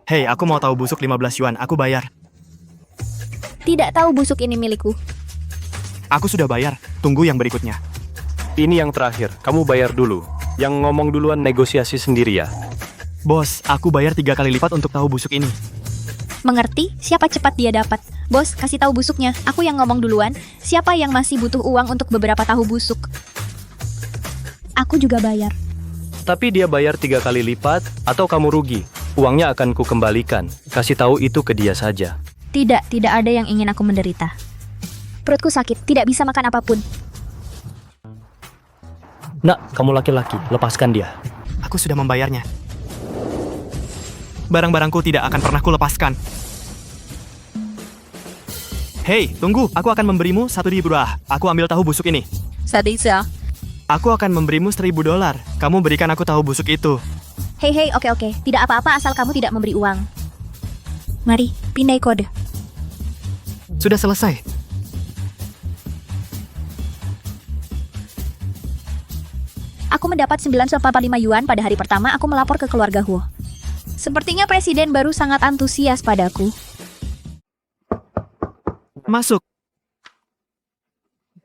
Hei, aku mau tahu busuk 15 yuan, aku bayar. Tidak tahu busuk ini milikku. Aku sudah bayar, tunggu yang berikutnya. Ini yang terakhir, kamu bayar dulu. Yang ngomong duluan negosiasi sendiri ya. Bos, aku bayar 3 kali lipat untuk tahu busuk ini. Mengerti? Siapa cepat dia dapat. Bos, kasih tahu busuknya. Aku yang ngomong duluan. Siapa yang masih butuh uang untuk beberapa tahu busuk? Aku juga bayar. Tapi dia bayar 3 kali lipat, atau kamu rugi. Uangnya akan kukembalikan. Kasih tahu itu ke dia saja. Tidak ada yang ingin aku menderita. Perutku sakit, tidak bisa makan apapun. Nak, kamu laki-laki, lepaskan dia. Aku sudah membayarnya. Barang-barangku tidak akan pernah kulepaskan. Hei, tunggu, aku akan memberimu 1.000 rupiah. Aku ambil tahu busuk ini. Sadisa. Aku akan memberimu 1.000 dolar. Kamu berikan aku tahu busuk itu. Hei, oke. Tidak apa-apa asal kamu tidak memberi uang. Mari, pindai kode. Sudah selesai. Aku mendapat 9,45 yuan pada hari pertama aku melapor ke keluarga Huo. Sepertinya presiden baru sangat antusias padaku. Masuk.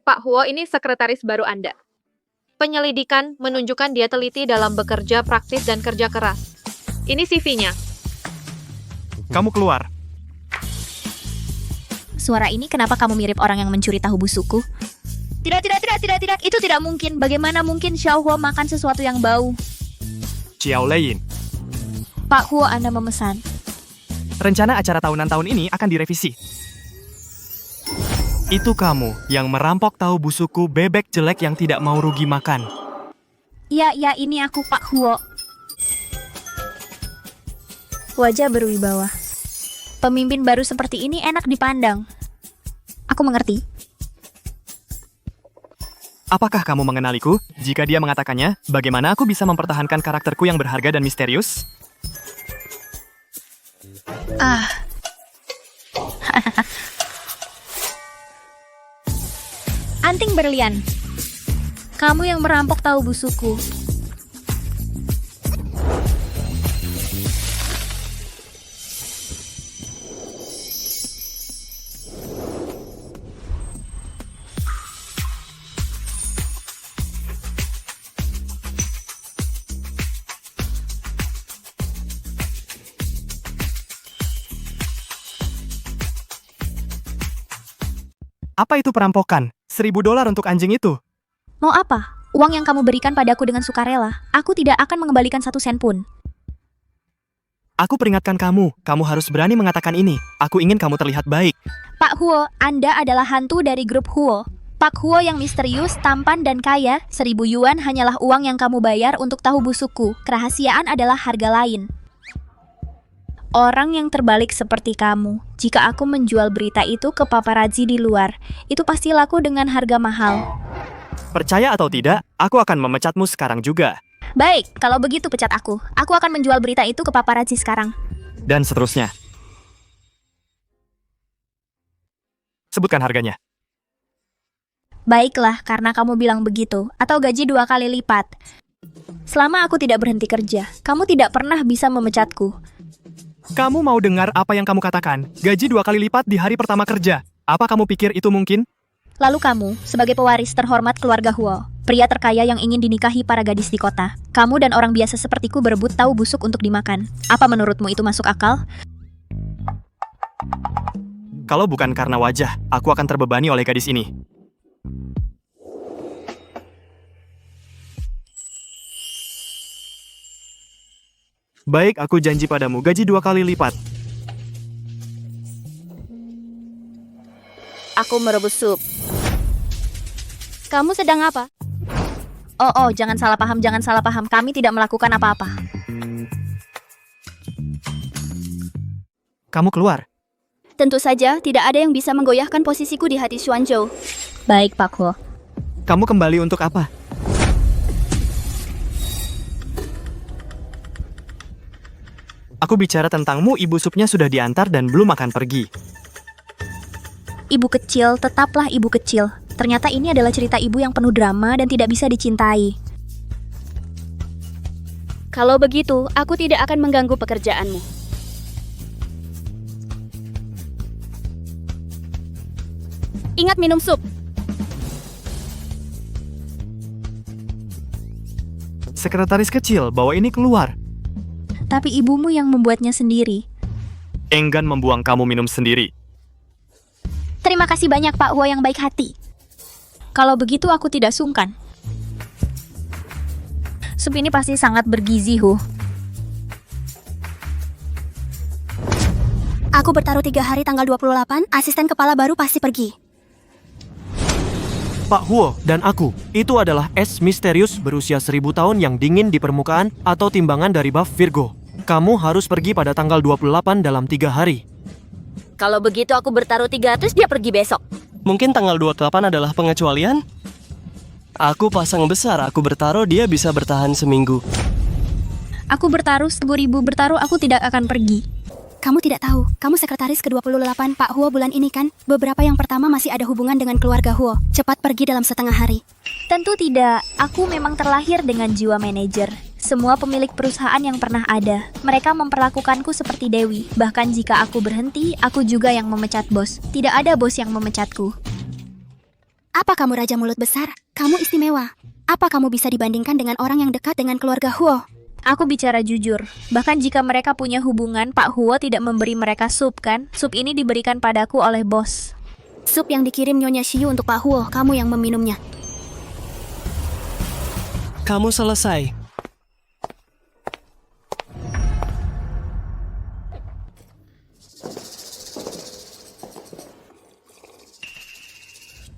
Pak Huo, ini sekretaris baru Anda. Penyelidikan menunjukkan dia teliti dalam bekerja praktis dan kerja keras. Ini CV-nya. Kamu keluar. Suara ini kenapa kamu mirip orang yang mencuri tahu busukku? Tidak. Itu tidak mungkin. Bagaimana mungkin Xiao Huo makan sesuatu yang bau? Xiao Leyin. Pak Huo, Anda memesan. Rencana acara tahunan tahun ini akan direvisi. Itu kamu yang merampok tahu busukku, bebek jelek yang tidak mau rugi makan. Ya, ini aku Pak Huo. Wajah berwibawa. Pemimpin baru seperti ini enak dipandang. Aku mengerti. Apakah kamu mengenaliku? Jika dia mengatakannya, bagaimana aku bisa mempertahankan karakterku yang berharga dan misterius? Anting berlian. Kamu yang merampok tahu busukku. Apa itu perampokan? 1.000 dolar untuk anjing itu. Mau apa? Uang yang kamu berikan padaku dengan sukarela. Aku tidak akan mengembalikan 1 sen pun. Aku peringatkan kamu harus berani mengatakan ini. Aku ingin kamu terlihat baik. Pak Huo, Anda adalah hantu dari grup Huo. Pak Huo yang misterius, tampan, dan kaya. 1.000 yuan hanyalah uang yang kamu bayar untuk tahu busukku. Kerahasiaan adalah harga lain. Orang yang terbalik seperti kamu, jika aku menjual berita itu ke paparazzi di luar, itu pasti laku dengan harga mahal. Percaya atau tidak, aku akan memecatmu sekarang juga. Baik, kalau begitu pecat aku. Aku akan menjual berita itu ke paparazzi sekarang. Dan seterusnya. Sebutkan harganya. Baiklah, karena kamu bilang begitu, atau gaji 2 kali lipat. Selama aku tidak berhenti kerja, kamu tidak pernah bisa memecatku. Kamu mau dengar apa yang kamu katakan? Gaji 2 kali lipat di hari pertama kerja. Apa kamu pikir itu mungkin? Lalu kamu, sebagai pewaris terhormat keluarga Huo, pria terkaya yang ingin dinikahi para gadis di kota, kamu dan orang biasa sepertiku berebut tahu busuk untuk dimakan. Apa menurutmu itu masuk akal? Kalau bukan karena wajah, aku akan terbebani oleh gadis ini. Baik, aku janji padamu, gaji 2 kali lipat. Aku merebus sup. Kamu sedang apa? Oh, jangan salah paham. Kami tidak melakukan apa-apa. Kamu keluar. Tentu saja, tidak ada yang bisa menggoyahkan posisiku di hati Xuanzhou. Baik, Pak Huo. Kamu kembali untuk apa? Aku bicara tentangmu, ibu supnya sudah diantar dan belum akan pergi. Ibu kecil, tetaplah ibu kecil. Ternyata ini adalah cerita ibu yang penuh drama dan tidak bisa dicintai. Kalau begitu, aku tidak akan mengganggu pekerjaanmu. Ingat minum sup. Sekretaris kecil, bawa ini keluar. Tapi ibumu yang membuatnya sendiri. Enggan membuang kamu minum sendiri. Terima kasih banyak Pak Huo yang baik hati. Kalau begitu aku tidak sungkan. Sup ini pasti sangat bergizi, Hu. Aku bertaruh 3 hari tanggal 28, asisten kepala baru pasti pergi. Pak Huo dan aku, itu adalah es misterius berusia 1000 tahun yang dingin di permukaan atau timbangan dari buff Virgo. Kamu harus pergi pada tanggal 28 dalam 3 hari. Kalau begitu aku bertaruh 300, dia pergi besok. Mungkin tanggal 28 adalah pengecualian? Aku pasang besar, aku bertaruh dia bisa bertahan seminggu. Aku bertaruh 1000 bertaruh aku tidak akan pergi. Kamu tidak tahu, kamu sekretaris ke-28 Pak Huo bulan ini kan? Beberapa yang pertama masih ada hubungan dengan keluarga Huo. Cepat pergi dalam setengah hari. Tentu tidak, aku memang terlahir dengan jiwa manajer. Semua pemilik perusahaan yang pernah ada, mereka memperlakukanku seperti dewi. Bahkan jika aku berhenti, aku juga yang memecat bos. Tidak ada bos yang memecatku. Apa kamu raja mulut besar? Kamu istimewa. Apa kamu bisa dibandingkan dengan orang yang dekat dengan keluarga Huo? Aku bicara jujur, bahkan jika mereka punya hubungan, Pak Huo tidak memberi mereka sup kan? Sup ini diberikan padaku oleh bos. Sup yang dikirim Nyonya Shiyu untuk Pak Huo, kamu yang meminumnya. Kamu selesai.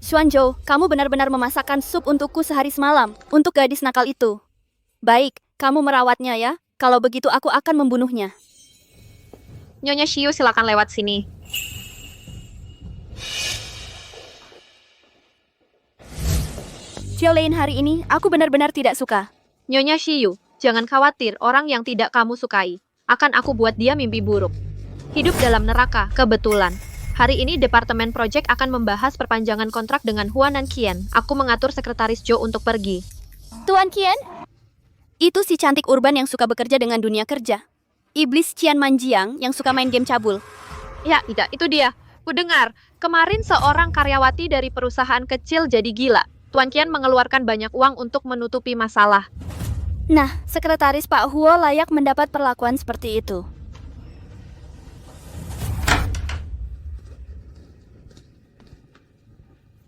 Xuanzhou, kamu benar-benar memasakkan sup untukku sehari semalam, untuk gadis nakal itu. Baik, kamu merawatnya ya. Kalau begitu aku akan membunuhnya. Nyonya Shiyu silakan lewat sini. Xiaolin, hari ini aku benar-benar tidak suka. Nyonya Shiyu, jangan khawatir, orang yang tidak kamu sukai akan aku buat dia mimpi buruk. Hidup dalam neraka, kebetulan. Hari ini Departemen Project akan membahas perpanjangan kontrak dengan Huanan Qian. Aku mengatur Sekretaris Zhou untuk pergi. Tuan Qian? Itu si cantik urban yang suka bekerja dengan dunia kerja. Iblis Qian Manjiang yang suka main game cabul. Ya, tidak, itu dia. Kudengar, kemarin seorang karyawati dari perusahaan kecil jadi gila. Tuan Qian mengeluarkan banyak uang untuk menutupi masalah. Nah, Sekretaris Pak Huo layak mendapat perlakuan seperti itu.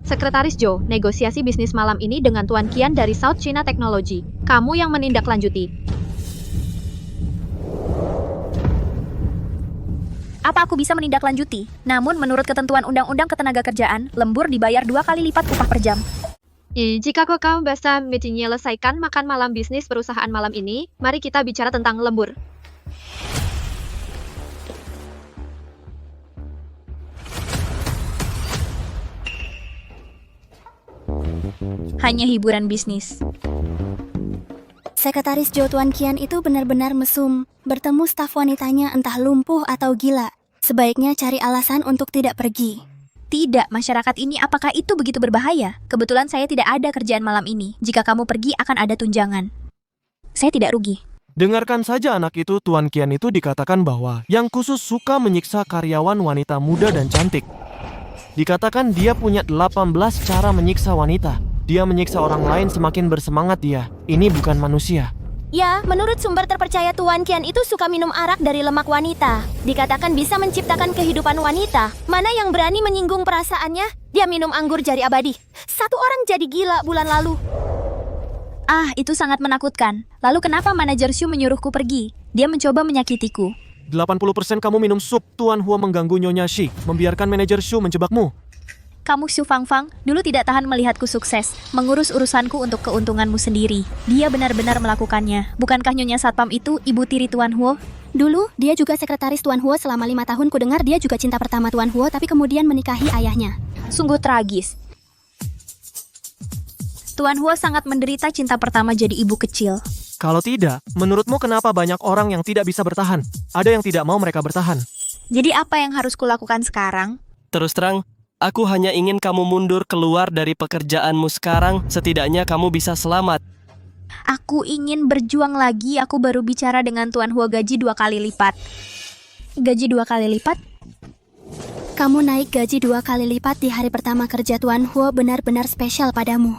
Sekretaris Zhou, negosiasi bisnis malam ini dengan Tuan Qian dari South China Technology. Kamu yang menindaklanjuti. Apa aku bisa menindaklanjuti? Namun menurut ketentuan Undang-Undang Ketenagakerjaan, lembur dibayar 2 kali lipat upah per jam. Jika kamu bisa menyelesaikan makan malam bisnis perusahaan malam ini, mari kita bicara tentang lembur. Hanya hiburan bisnis. Sekretaris Zhou Tuan Qian itu benar-benar mesum. Bertemu staf wanitanya entah lumpuh atau gila. Sebaiknya cari alasan untuk tidak pergi. Tidak, masyarakat ini apakah itu begitu berbahaya? Kebetulan saya tidak ada kerjaan malam ini. Jika kamu pergi akan ada tunjangan. Saya tidak rugi. Dengarkan saja anak itu, Tuan Qian itu dikatakan bahwa yang khusus suka menyiksa karyawan wanita muda dan cantik. Dikatakan dia punya 18 cara menyiksa wanita. Dia menyiksa orang lain semakin bersemangat dia. Ini bukan manusia. Ya, menurut sumber terpercaya Tuan Qian itu suka minum arak dari lemak wanita. Dikatakan bisa menciptakan kehidupan wanita. Mana yang berani menyinggung perasaannya? Dia minum anggur jari abadi. 1 orang jadi gila bulan lalu. Ah, itu sangat menakutkan. Lalu kenapa manajer Shu menyuruhku pergi? Dia mencoba menyakitiku. 80% kamu minum sup. Tuan Huo mengganggu Nyonya Shi, membiarkan manajer Shu menjebakmu. Kamu Xu Fangfang, dulu tidak tahan melihatku sukses, mengurus urusanku untuk keuntunganmu sendiri. Dia benar-benar melakukannya. Bukankah Nyonya Satpam itu ibu tiri Tuan Huo? Dulu, dia juga sekretaris Tuan Huo selama 5 tahun. Kudengar dia juga cinta pertama Tuan Huo, tapi kemudian menikahi ayahnya. Sungguh tragis. Tuan Huo sangat menderita cinta pertama jadi ibu kecil. Kalau tidak, menurutmu kenapa banyak orang yang tidak bisa bertahan? Ada yang tidak mau mereka bertahan. Jadi apa yang harus kulakukan sekarang? Terus terang, aku hanya ingin kamu mundur keluar dari pekerjaanmu sekarang, setidaknya kamu bisa selamat. Aku ingin berjuang lagi, aku baru bicara dengan Tuan Huo gaji 2 kali lipat. Gaji 2 kali lipat? Kamu naik gaji 2 kali lipat di hari pertama kerja Tuan Huo benar-benar spesial padamu.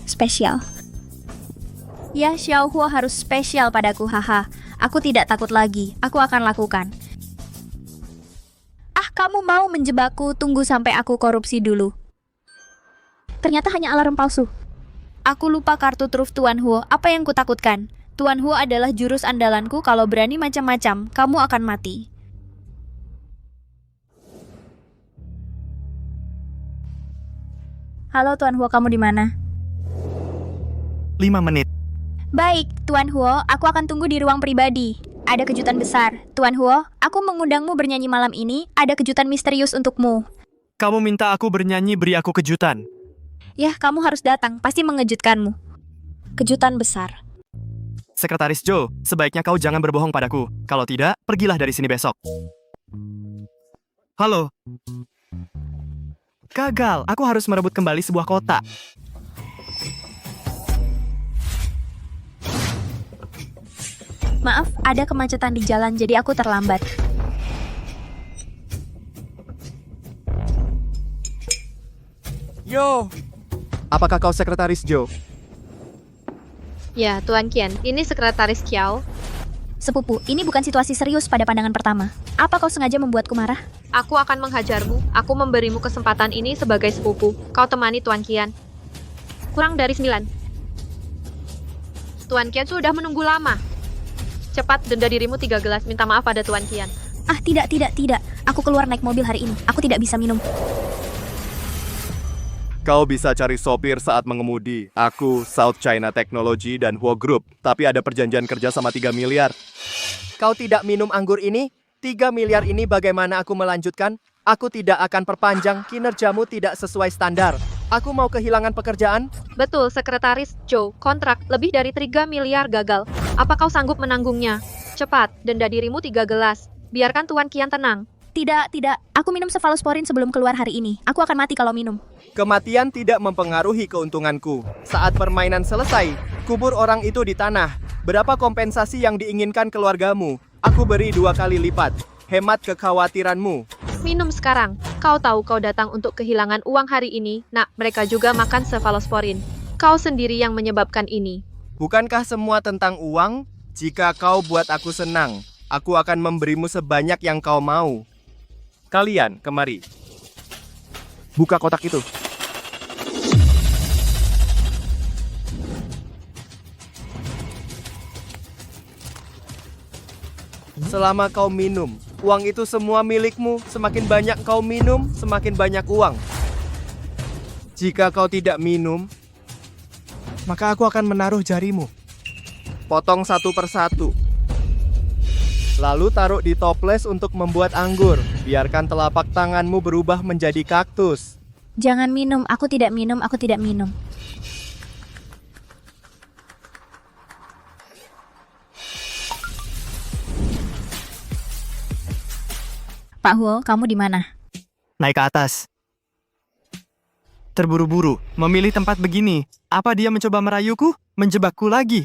Spesial. Ya, Xiao Huo harus spesial padaku, haha. Aku tidak takut lagi, aku akan lakukan. Ah, kamu mau menjebakku, tunggu sampai aku korupsi dulu. Ternyata hanya alarm palsu. Aku lupa kartu truf Tuan Huo, apa yang kutakutkan? Tuan Huo adalah jurus andalanku, kalau berani macam-macam, kamu akan mati. Halo Tuan Huo, kamu di mana? 5 menit. Baik, Tuan Huo, aku akan tunggu di ruang pribadi. Ada kejutan besar. Tuan Huo, aku mengundangmu bernyanyi malam ini, ada kejutan misterius untukmu. Kamu minta aku bernyanyi, beri aku kejutan. Yah, kamu harus datang, pasti mengejutkanmu. Kejutan besar. Sekretaris Joe, sebaiknya kau jangan berbohong padaku. Kalau tidak, pergilah dari sini besok. Halo. Gagal, aku harus merebut kembali sebuah kotak. Maaf, ada kemacetan di jalan, jadi aku terlambat. Yo, apakah kau sekretaris Joe? Ya, Tuan Qian, ini sekretaris Qiao. Sepupu, ini bukan situasi serius pada pandangan pertama. Apa kau sengaja membuatku marah? Aku akan menghajarmu. Aku memberimu kesempatan ini sebagai sepupu. Kau temani Tuan Qian. Kurang dari 9. Tuan Qian sudah menunggu lama. Cepat, denda dirimu 3 gelas. Minta maaf pada Tuan Qian. Ah, tidak. Aku keluar naik mobil hari ini. Aku tidak bisa minum. Kau bisa cari sopir saat mengemudi. Aku, South China Technology dan Huo Group. Tapi ada perjanjian kerja sama 3 miliar. Kau tidak minum anggur ini? 3 miliar ini bagaimana aku melanjutkan? Aku tidak akan perpanjang, kinerjamu tidak sesuai standar. Aku mau kehilangan pekerjaan? Betul, Sekretaris Joe. Kontrak lebih dari 3 miliar gagal. Apa kau sanggup menanggungnya? Cepat, denda dirimu 3 gelas. Biarkan Tuan Qian tenang. Tidak. Aku minum cefalosporin sebelum keluar hari ini. Aku akan mati kalau minum. Kematian tidak mempengaruhi keuntunganku. Saat permainan selesai, kubur orang itu di tanah. Berapa kompensasi yang diinginkan keluargamu? Aku beri 2 kali lipat. Hemat kekhawatiranmu. Minum sekarang. Kau tahu kau datang untuk kehilangan uang hari ini. Nak, mereka juga makan cefalosporin. Kau sendiri yang menyebabkan ini. Bukankah semua tentang uang? Jika kau buat aku senang, aku akan memberimu sebanyak yang kau mau. Kalian, kemari. Buka kotak itu. Selama kau minum, uang itu semua milikmu. Semakin banyak kau minum, semakin banyak uang. Jika kau tidak minum, maka aku akan menaruh jarimu. Potong satu persatu. Lalu taruh di toples untuk membuat anggur. Biarkan telapak tanganmu berubah menjadi kaktus. Jangan minum, aku tidak minum. Pak Huo, kamu di mana? Naik ke atas. Terburu-buru, memilih tempat begini. Apa dia mencoba merayuku? Menjebakku lagi?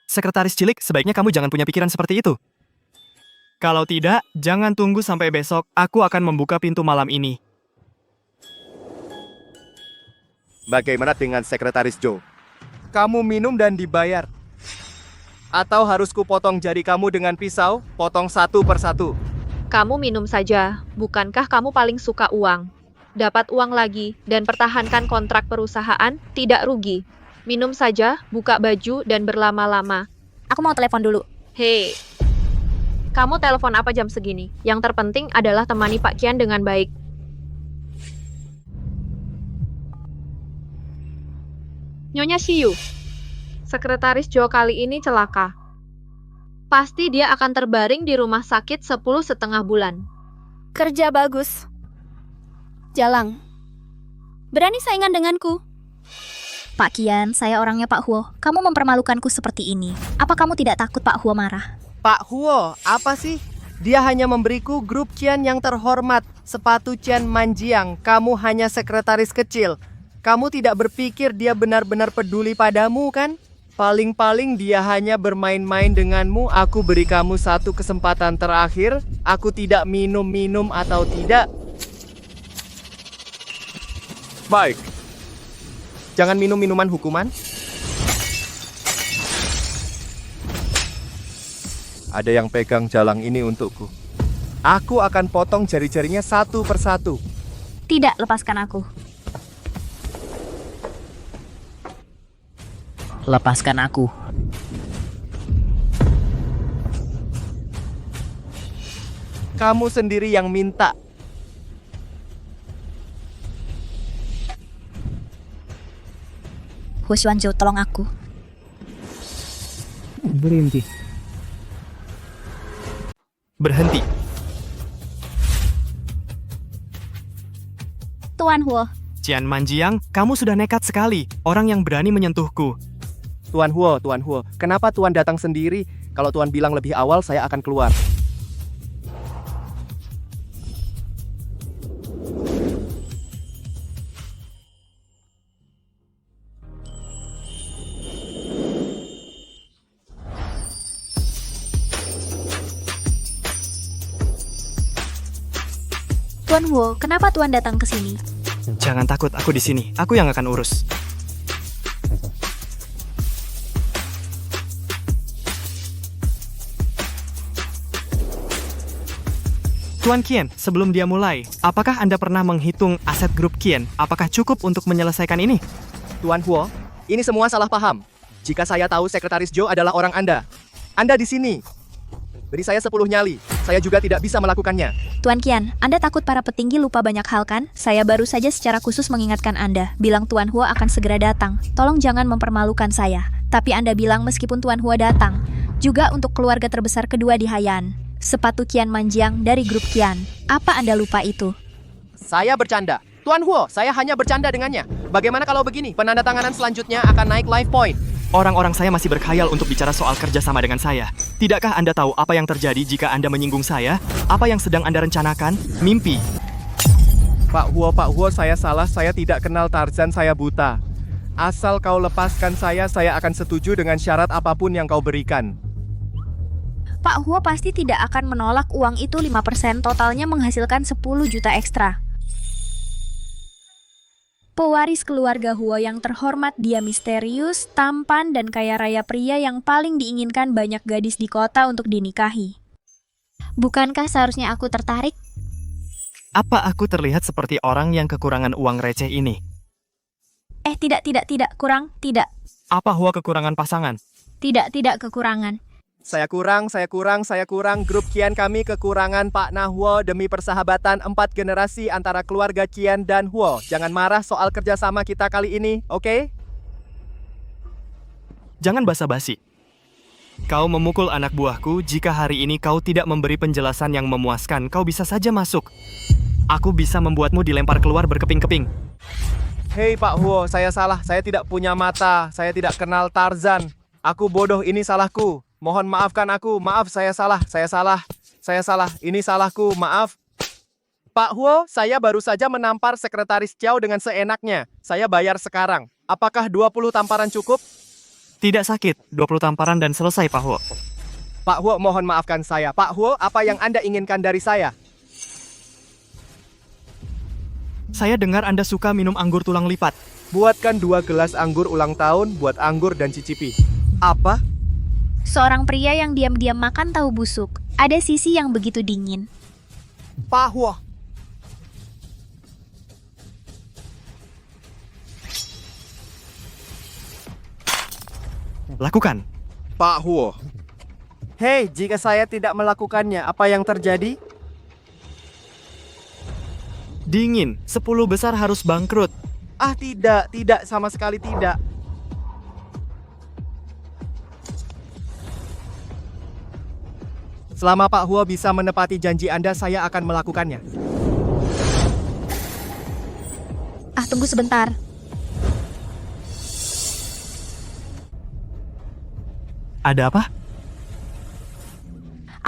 Sekretaris cilik, sebaiknya kamu jangan punya pikiran seperti itu. Kalau tidak, jangan tunggu sampai besok. Aku akan membuka pintu malam ini. Bagaimana dengan Sekretaris Joe? Kamu minum dan dibayar. Atau harus kupotong jari kamu dengan pisau, potong satu persatu. Kamu minum saja. Bukankah kamu paling suka uang? Dapat uang lagi dan pertahankan kontrak perusahaan, tidak rugi. Minum saja, buka baju, dan berlama-lama. Aku mau telepon dulu. Hei, kamu telepon apa jam segini? Yang terpenting adalah temani Pak Qian dengan baik. Nyonya Xiu, Sekretaris Joe kali ini celaka. Pasti dia akan terbaring di rumah sakit 10,5 bulan. Kerja bagus. Jalang. Berani saingan denganku? Pak Qian, saya orangnya Pak Huo. Kamu mempermalukanku seperti ini. Apa kamu tidak takut Pak Huo marah? Pak Huo, apa sih? Dia hanya memberiku grup Qian yang terhormat. Sepatu Qian Manjiang, kamu hanya sekretaris kecil. Kamu tidak berpikir dia benar-benar peduli padamu, kan? Paling-paling dia hanya bermain-main denganmu. Aku beri kamu satu kesempatan terakhir. Aku tidak minum-minum atau tidak. Baik, Jangan minum minuman hukuman. ada yang pegang jalang ini untukku. Aku akan potong jari-jarinya satu persatu. Tidak, lepaskan aku. Lepaskan aku. Kamu sendiri yang minta. Husuanjo, tolong aku. Berhenti. Tuan Huo, Qian Manjiang, kamu sudah nekat sekali. Orang yang berani menyentuhku. Tuan Huo, kenapa Tuan datang sendiri? Kalau Tuan bilang lebih awal, saya akan keluar. Tuan Huo, kenapa Tuan datang ke sini? Jangan takut, aku di sini. Aku yang akan urus. Tuan Qian, sebelum dia mulai, apakah Anda pernah menghitung aset grup Qian? Apakah cukup untuk menyelesaikan ini? Tuan Huo, ini semua salah paham. Jika saya tahu Sekretaris Zhou adalah orang Anda di sini. Beri saya 10 nyali. Saya juga tidak bisa melakukannya. Tuan Qian, Anda takut para petinggi lupa banyak hal kan? Saya baru saja secara khusus mengingatkan Anda. Bilang Tuan Huo akan segera datang. Tolong jangan mempermalukan saya. Tapi Anda bilang meskipun Tuan Huo datang. Juga untuk keluarga terbesar kedua di Haiyan. Sepatu Qian Manjiang dari grup Qian. Apa Anda lupa itu? Saya bercanda. Tuan Huo, saya hanya bercanda dengannya. Bagaimana kalau begini? Penandatanganan selanjutnya akan naik life point. Orang-orang saya masih berkhayal untuk bicara soal kerjasama dengan saya. Tidakkah Anda tahu apa yang terjadi jika Anda menyinggung saya? Apa yang sedang Anda rencanakan? Mimpi. Pak Huo, saya salah. Saya tidak kenal Tarzan, saya buta. Asal kau lepaskan saya akan setuju dengan syarat apapun yang kau berikan. Pak Huo pasti tidak akan menolak uang itu 5%, totalnya menghasilkan 10 juta ekstra. Pewaris keluarga Huo yang terhormat, dia misterius, tampan, dan kaya raya, pria yang paling diinginkan banyak gadis di kota untuk dinikahi. Bukankah seharusnya aku tertarik? Apa aku terlihat seperti orang yang kekurangan uang receh ini? Tidak, kurang, tidak. Apa Huo kekurangan pasangan? Tidak kekurangan. Saya kurang. Grup Qian kami kekurangan Pak Huo demi persahabatan 4 generasi antara keluarga Qian dan Huo. Jangan marah soal kerjasama kita kali ini, oke? Jangan basa-basi. Kau memukul anak buahku. Jika hari ini kau tidak memberi penjelasan yang memuaskan, kau bisa saja masuk. Aku bisa membuatmu dilempar keluar berkeping-keping. Hei Pak Huo, saya salah. Saya tidak punya mata. Saya tidak kenal Tarzan. Aku bodoh, ini salahku. Mohon maafkan aku. Maaf, saya salah. Ini salahku. Maaf. Pak Huo, saya baru saja menampar Sekretaris Zhou dengan seenaknya. Saya bayar sekarang. Apakah 20 tamparan cukup? Tidak sakit. 20 tamparan dan selesai, Pak Huo. Pak Huo, mohon maafkan saya. Pak Huo, apa yang Anda inginkan dari saya? Saya dengar Anda suka minum anggur tulang lipat. Buatkan 2 gelas anggur ulang tahun, buat anggur dan cicipi. Apa? Seorang pria yang diam-diam makan tahu busuk. Ada sisi yang begitu dingin. Pak Huo. Lakukan. Pak Huo, Hei, jika saya tidak melakukannya, apa yang terjadi? Dingin. 10 besar harus bangkrut. Tidak, sama sekali tidak. Selama Pak Huo bisa menepati janji Anda, saya akan melakukannya. Tunggu sebentar. Ada apa?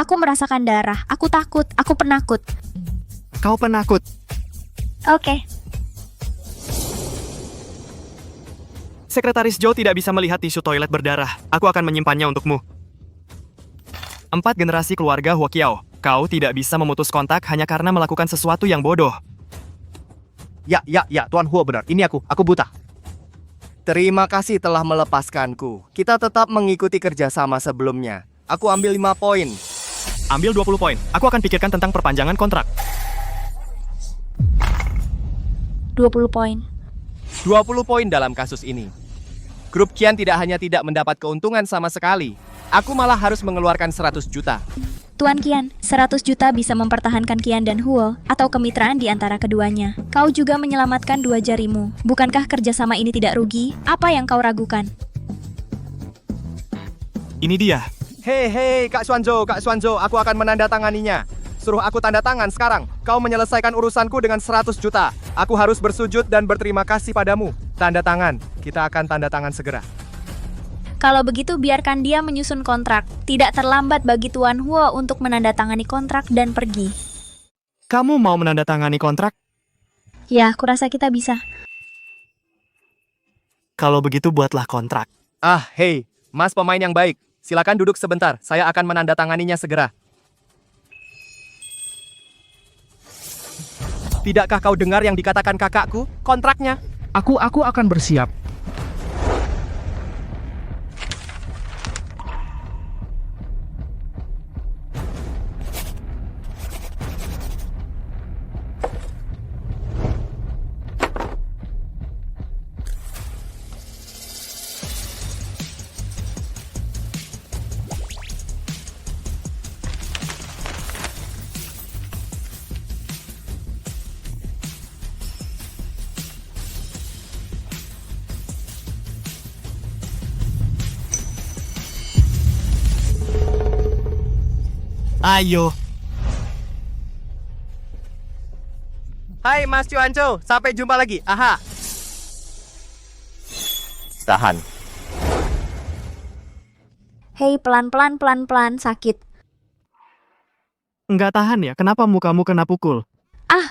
Aku merasakan darah. Aku takut. Aku penakut. Kau penakut. Oke. Sekretaris Joe tidak bisa melihat tisu toilet berdarah. Aku akan menyimpannya untukmu. 4 generasi keluarga Huoqiao. Kau tidak bisa memutus kontak hanya karena melakukan sesuatu yang bodoh. Ya, Tuan Huo benar. Ini aku buta. Terima kasih telah melepaskanku. Kita tetap mengikuti kerjasama sebelumnya. Aku ambil 5 poin. Ambil 20 poin. Aku akan pikirkan tentang perpanjangan kontrak. 20 poin. 20 poin dalam kasus ini. Grup Qian tidak hanya tidak mendapat keuntungan sama sekali. Aku malah harus mengeluarkan 100 juta. Tuan Qian, 100 juta bisa mempertahankan Qian dan Huo atau kemitraan di antara keduanya. Kau juga menyelamatkan 2 jarimu. Bukankah kerjasama ini tidak rugi? Apa yang kau ragukan? Ini dia. Hei, Kak Xuanzhou, aku akan menandatanganinya. Suruh aku tanda tangan sekarang. Kau menyelesaikan urusanku dengan 100 juta. Aku harus bersujud dan berterima kasih padamu. Tanda tangan. Kita akan tanda tangan segera. Kalau begitu biarkan dia menyusun kontrak. Tidak terlambat bagi Tuan Huo untuk menandatangani kontrak dan pergi. Kamu mau menandatangani kontrak? Ya, kurasa kita bisa. Kalau begitu buatlah kontrak. Hei, Mas pemain yang baik. Silakan duduk sebentar. Saya akan menandatanganinya segera. Tidakkah kau dengar yang dikatakan kakakku? Kontraknya. Aku akan bersiap. Ayo. Hai Mas Xuanzhou, sampai jumpa lagi. Aha. Tahan. Hei, pelan-pelan, sakit. Nggak tahan ya? Kenapa mukamu kena pukul?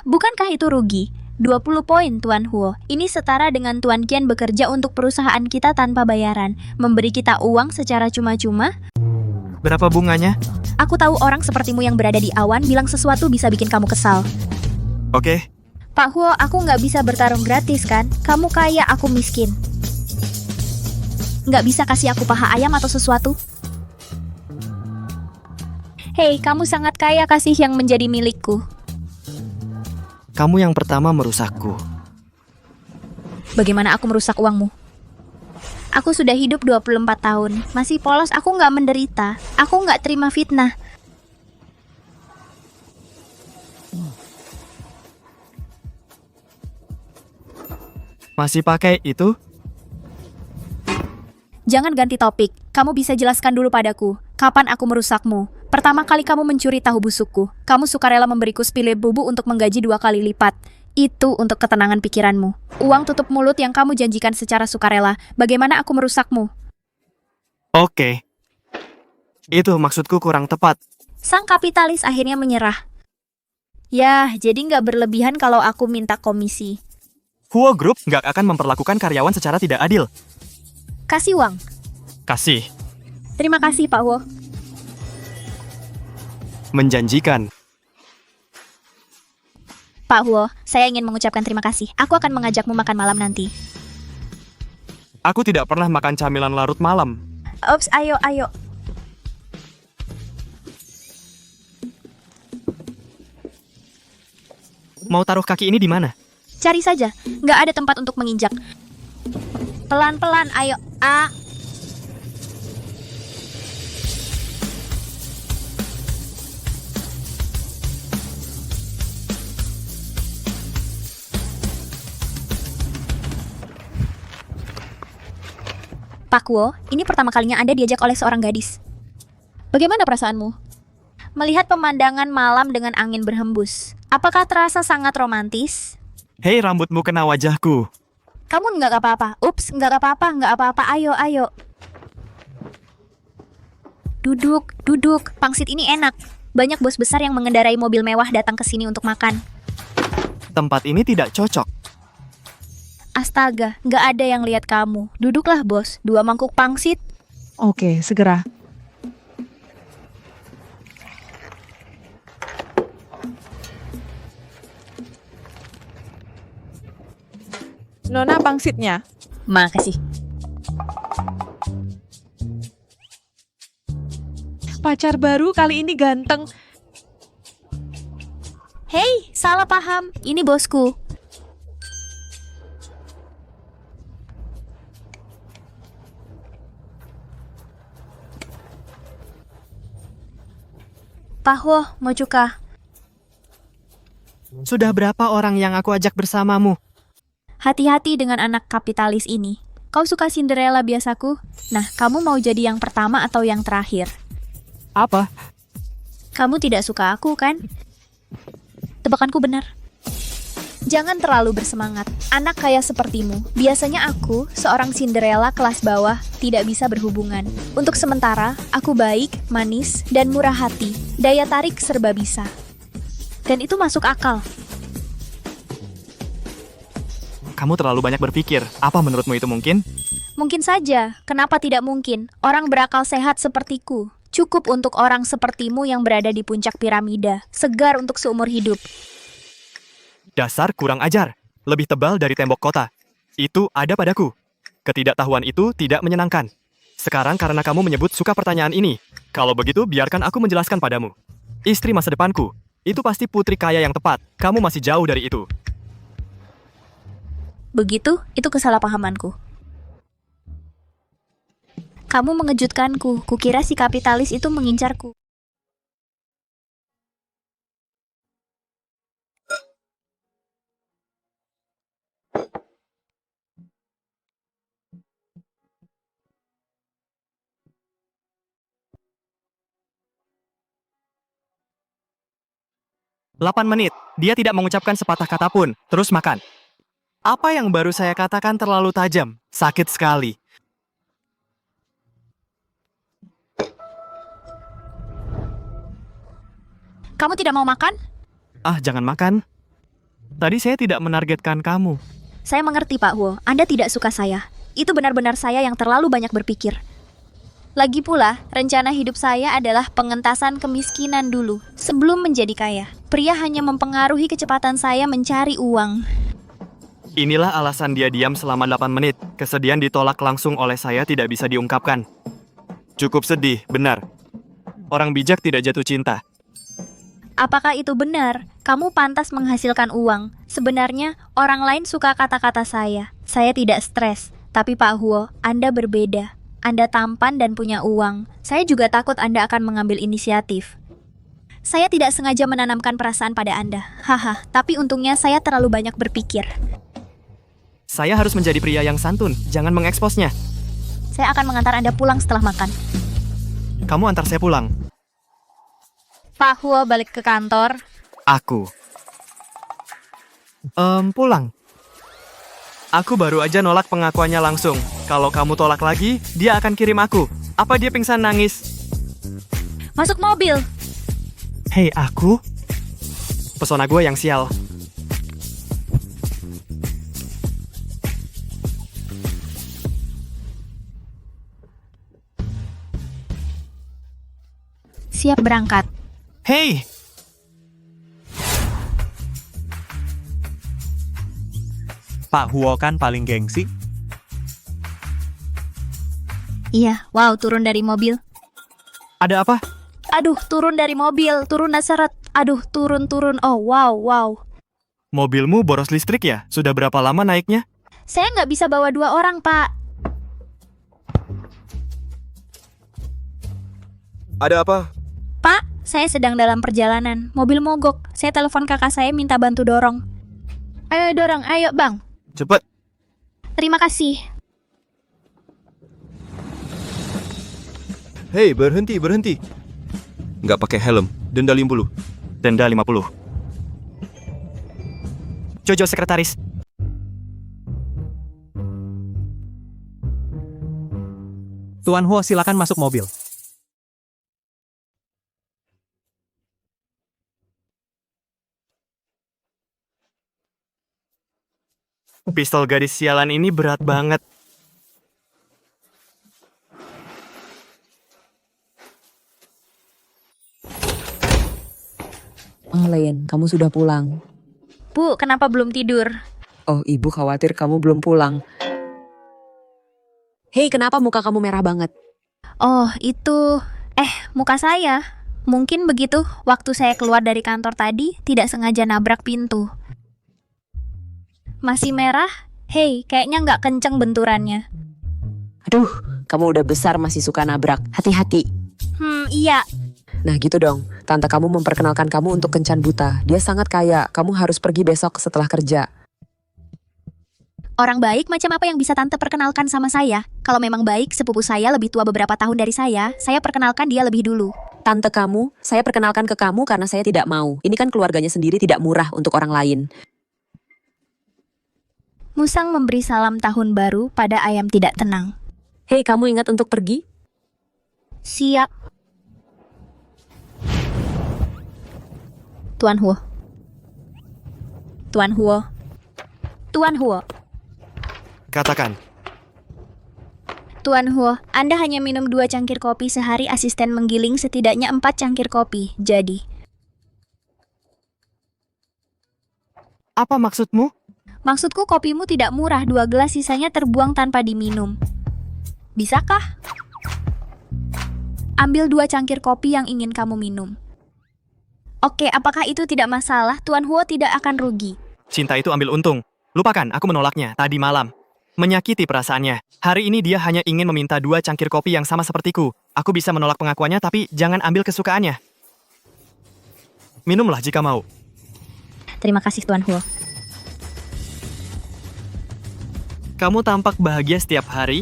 Bukankah itu rugi? 20 poin, Tuan Huo. Ini setara dengan Tuan Qian bekerja untuk perusahaan kita tanpa bayaran. Memberi kita uang secara cuma-cuma. Berapa bunganya? Aku tahu orang sepertimu yang berada di awan bilang sesuatu bisa bikin kamu kesal. Oke. Pak Huo, aku nggak bisa bertarung gratis kan? Kamu kaya, aku miskin. Nggak bisa kasih aku paha ayam atau sesuatu? Hei, kamu sangat kaya, kasih yang menjadi milikku. Kamu yang pertama merusakku. Bagaimana aku merusak uangmu? Aku sudah hidup 24 tahun. Masih polos, aku nggak menderita. Aku nggak terima fitnah. Masih pakai itu? Jangan ganti topik. Kamu bisa jelaskan dulu padaku. Kapan aku merusakmu? Pertama kali kamu mencuri tahu busukku. Kamu sukarela memberiku sepilih bubuk untuk menggaji 2 kali lipat. Itu untuk ketenangan pikiranmu. Uang tutup mulut yang kamu janjikan secara sukarela. Bagaimana aku merusakmu? Oke. Itu maksudku kurang tepat. Sang kapitalis akhirnya menyerah. Yah, jadi nggak berlebihan kalau aku minta komisi. Huo Group nggak akan memperlakukan karyawan secara tidak adil. Kasih uang. Kasih. Terima kasih, Pak Huo. Menjanjikan. Pak Huo, saya ingin mengucapkan terima kasih. Aku akan mengajakmu makan malam nanti. Aku tidak pernah makan camilan larut malam. Ops, ayo. Mau taruh kaki ini di mana? Cari saja, nggak ada tempat untuk menginjak. Pelan-pelan, ayo. Pak Huo, ini pertama kalinya Anda diajak oleh seorang gadis. Bagaimana perasaanmu? Melihat pemandangan malam dengan angin berhembus. Apakah terasa sangat romantis? Hei, rambutmu kena wajahku. Kamu nggak apa-apa. Ups, nggak apa-apa. Ayo. Duduk. Pangsit ini enak. Banyak bos besar yang mengendarai mobil mewah datang ke sini untuk makan. Tempat ini tidak cocok. Astaga, nggak ada yang lihat kamu. Duduklah, bos. 2 mangkuk pangsit. Oke, segera. Nona pangsitnya. Makasih. Pacar baru kali ini ganteng. Hei, salah paham. Ini bosku. Pak Huo, mau cuka? Sudah berapa orang yang aku ajak bersamamu? Hati-hati dengan anak kapitalis ini. Kau suka Cinderella biasaku? Nah, kamu mau jadi yang pertama atau yang terakhir? Apa? Kamu tidak suka aku, kan? Tebakanku benar. Jangan terlalu bersemangat. Anak kaya sepertimu, biasanya aku, seorang Cinderella kelas bawah, tidak bisa berhubungan. Untuk sementara, aku baik, manis, dan murah hati. Daya tarik serba bisa. Dan itu masuk akal. Kamu terlalu banyak berpikir. Apa menurutmu itu mungkin? Mungkin saja. Kenapa tidak mungkin? Orang berakal sehat sepertiku. Cukup untuk orang sepertimu yang berada di puncak piramida. Segar untuk seumur hidup. Dasar kurang ajar. Lebih tebal dari tembok kota. Itu ada padaku. Ketidaktahuan itu tidak menyenangkan. Sekarang karena kamu menyebut suka pertanyaan ini. Kalau begitu, biarkan aku menjelaskan padamu. Istri masa depanku. Itu pasti putri kaya yang tepat. Kamu masih jauh dari itu. Begitu, itu kesalahpahamanku. Kamu mengejutkanku. Kukira si kapitalis itu mengincarku. Delapan menit. Dia tidak mengucapkan sepatah kata pun. Terus makan. Apa yang baru saya katakan terlalu tajam? Sakit sekali. Kamu tidak mau makan? Ah, jangan makan. Tadi saya tidak menargetkan kamu. Saya mengerti, Pak Huo. Anda tidak suka saya. Itu benar-benar saya yang terlalu banyak berpikir. Lagi pula, rencana hidup saya adalah pengentasan kemiskinan dulu, sebelum menjadi kaya. Pria hanya mempengaruhi kecepatan saya mencari uang. Inilah alasan dia diam selama 8 menit. Kesedihan ditolak langsung oleh saya tidak bisa diungkapkan. Cukup sedih, benar. Orang bijak tidak jatuh cinta. Apakah itu benar? Kamu pantas menghasilkan uang. Sebenarnya, orang lain suka kata-kata saya. Saya tidak stres. Tapi Pak Huo, Anda berbeda. Anda tampan dan punya uang. Saya juga takut Anda akan mengambil inisiatif. Saya tidak sengaja menanamkan perasaan pada Anda. Haha, tapi untungnya saya terlalu banyak berpikir. Saya harus menjadi pria yang santun. Jangan mengeksposnya. Saya akan mengantar Anda pulang setelah makan. Kamu antar saya pulang. Pak Huo balik ke kantor. Aku. Pulang. Aku baru aja nolak pengakuannya langsung. Kalau kamu tolak lagi, dia akan kirim aku. Apa dia pingsan nangis? Masuk mobil. Hei, aku? Pesona gue yang sial. Siap berangkat. Hei! Pak Huo kan paling gengsi. Iya, wow, turun dari mobil. Ada apa? Aduh, turun dari mobil, turun seret. Aduh, turun. Oh, wow. Mobilmu boros listrik ya? Sudah berapa lama naiknya? Saya nggak bisa bawa 2 orang, Pak. Ada apa? Pak, saya sedang dalam perjalanan. Mobil mogok. Saya telepon kakak saya minta bantu dorong. Ayo dorong, ayo bang. Cepet. Terima kasih. Hei, berhenti. Nggak pakai helm. Denda 50. Denda 50. Jojo sekretaris. Tuan Huo, silakan masuk mobil. Pistol gadis sialan ini berat banget. Len, kamu sudah pulang. Bu, kenapa belum tidur? Oh, ibu khawatir kamu belum pulang. Hei, kenapa muka kamu merah banget? Oh, itu... muka saya. Mungkin begitu, waktu saya keluar dari kantor tadi, tidak sengaja nabrak pintu. Masih merah? Hei, kayaknya nggak kenceng benturannya. Aduh, kamu udah besar masih suka nabrak. Hati-hati. Iya. Nah gitu dong, tante kamu memperkenalkan kamu untuk kencan buta. Dia sangat kaya, kamu harus pergi besok setelah kerja. Orang baik macam apa yang bisa tante perkenalkan sama saya? Kalau memang baik, sepupu saya lebih tua beberapa tahun dari saya perkenalkan dia lebih dulu. Tante kamu, saya perkenalkan ke kamu karena saya tidak mau. Ini kan keluarganya sendiri tidak murah untuk orang lain. Musang memberi salam tahun baru pada ayam tidak tenang. Hei, kamu ingat untuk pergi? Siap. Tuan Huo. Tuan Huo. Tuan Huo. Katakan. Tuan Huo, Anda hanya minum 2 cangkir kopi sehari, asisten menggiling setidaknya 4 cangkir kopi. Jadi, Apa maksudmu? maksudku kopimu tidak murah, 2 gelas sisanya terbuang tanpa diminum. Bisakah? Ambil 2 cangkir kopi yang ingin kamu minum. Oke, apakah itu tidak masalah? Tuan Huo tidak akan rugi. Cinta itu ambil untung. Lupakan, aku menolaknya tadi malam. Menyakiti perasaannya. Hari ini dia hanya ingin meminta 2 cangkir kopi yang sama sepertiku. Aku bisa menolak pengakuannya, tapi jangan ambil kesukaannya. Minumlah jika mau. Terima kasih, Tuan Huo. Kamu tampak bahagia setiap hari,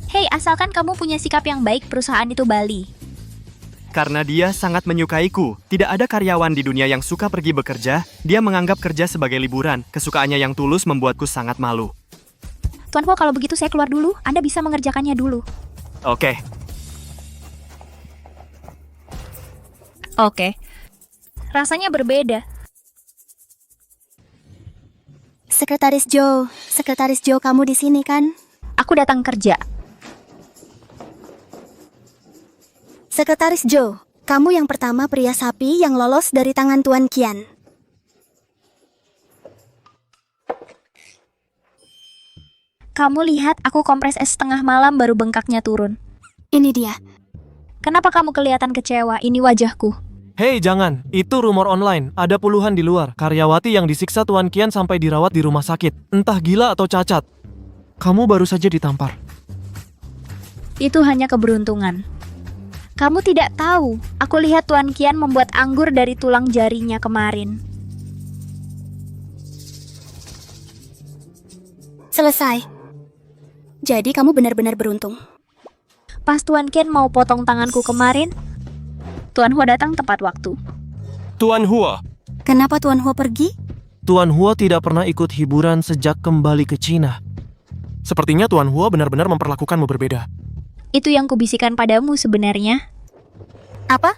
Hei, asalkan kamu punya sikap yang baik, perusahaan itu Bali. karena dia sangat menyukaiku. Tidak ada karyawan di dunia yang suka pergi bekerja. Dia menganggap kerja sebagai liburan. Kesukaannya yang tulus membuatku sangat malu. Tuan Huo, kalau begitu saya keluar dulu. Anda bisa mengerjakannya dulu. Oke. Oke. Rasanya berbeda. Sekretaris Joe kamu di sini kan? Aku datang kerja. Sekretaris Joe, kamu yang pertama pria sapi yang lolos dari tangan Tuan Qian. Kamu lihat, aku kompres es tengah malam baru bengkaknya turun. Ini dia. Kenapa kamu kelihatan kecewa? Ini wajahku. Hei, jangan. Itu rumor online. Ada puluhan di luar. Karyawati yang disiksa Tuan Qian sampai dirawat di rumah sakit. Entah gila atau cacat. Kamu baru saja ditampar. Itu hanya keberuntungan. Kamu tidak tahu. Aku lihat Tuan Qian membuat anggur dari tulang jarinya kemarin. Selesai. Jadi kamu benar-benar beruntung. Pas Tuan Qian mau potong tanganku kemarin, Tuan Huo datang tepat waktu. Tuan Huo, Kenapa Tuan Huo pergi? Tuan Huo tidak pernah ikut hiburan sejak kembali ke Cina. Sepertinya Tuan Huo benar-benar memperlakukanmu berbeda. Itu yang kubisikkan padamu sebenarnya. Apa?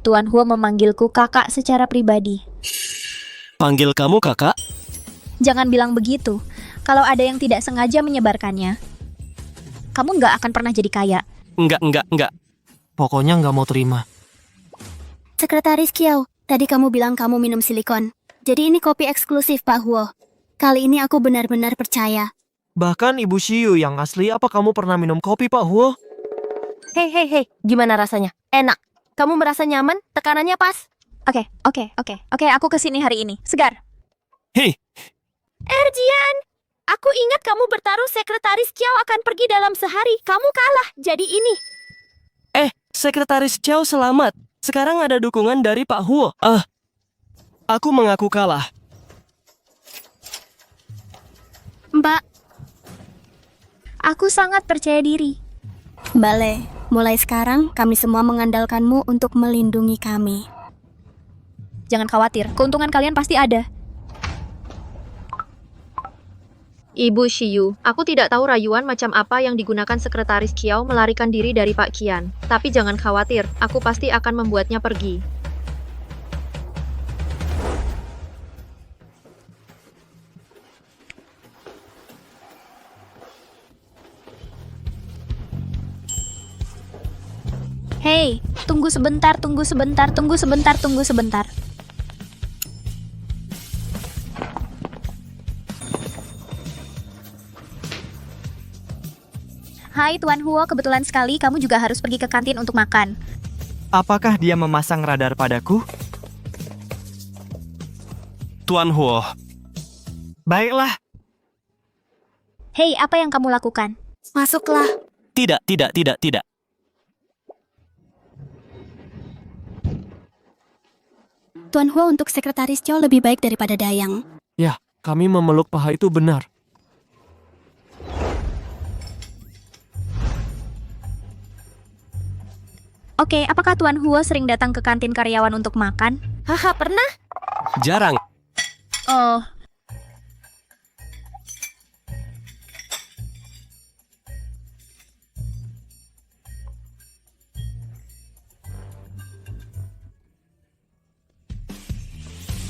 Tuan Huo memanggilku kakak secara pribadi. panggil kamu kakak? Jangan bilang begitu. Kalau ada yang tidak sengaja menyebarkannya, kamu nggak akan pernah jadi kaya. Enggak. Pokoknya nggak mau terima. Sekretaris Kiao, tadi kamu bilang kamu minum silikon. Jadi ini kopi eksklusif Pak Huo. Kali ini aku benar-benar percaya. Bahkan Ibu Xiu yang asli, apa kamu pernah minum kopi, Pak Huo? Hei, gimana rasanya? Enak. Kamu merasa nyaman? Tekanannya pas? Oke, aku kesini hari ini. Segar. Hei, Erjian, aku ingat kamu bertaruh Sekretaris Kiao akan pergi dalam sehari. Kamu kalah, jadi ini. Sekretaris Chow selamat. Sekarang ada dukungan dari Pak Huo. Aku mengaku kalah. Mbak, Aku sangat percaya diri. Bale, mulai sekarang kami semua mengandalkanmu untuk melindungi kami. Jangan khawatir, keuntungan kalian pasti ada. Ibu Shiyu, aku tidak tahu rayuan macam apa yang digunakan Sekretaris Kiao melarikan diri dari Pak Qian. Tapi jangan khawatir, aku pasti akan membuatnya pergi. Hei, tunggu sebentar, tunggu sebentar, tunggu sebentar, tunggu sebentar. Hai Tuan Huo, kebetulan sekali kamu juga harus pergi ke kantin untuk makan. Apakah dia memasang radar padaku? Tuan Huo, Baiklah, Hei, apa yang kamu lakukan? Masuklah. Tidak. Tuan Huo untuk sekretaris Chow lebih baik daripada Dayang. Ya, kami memeluk paha itu benar. Oke, apakah Tuan Huo sering datang ke kantin karyawan untuk makan? Haha, pernah? jarang. Oh,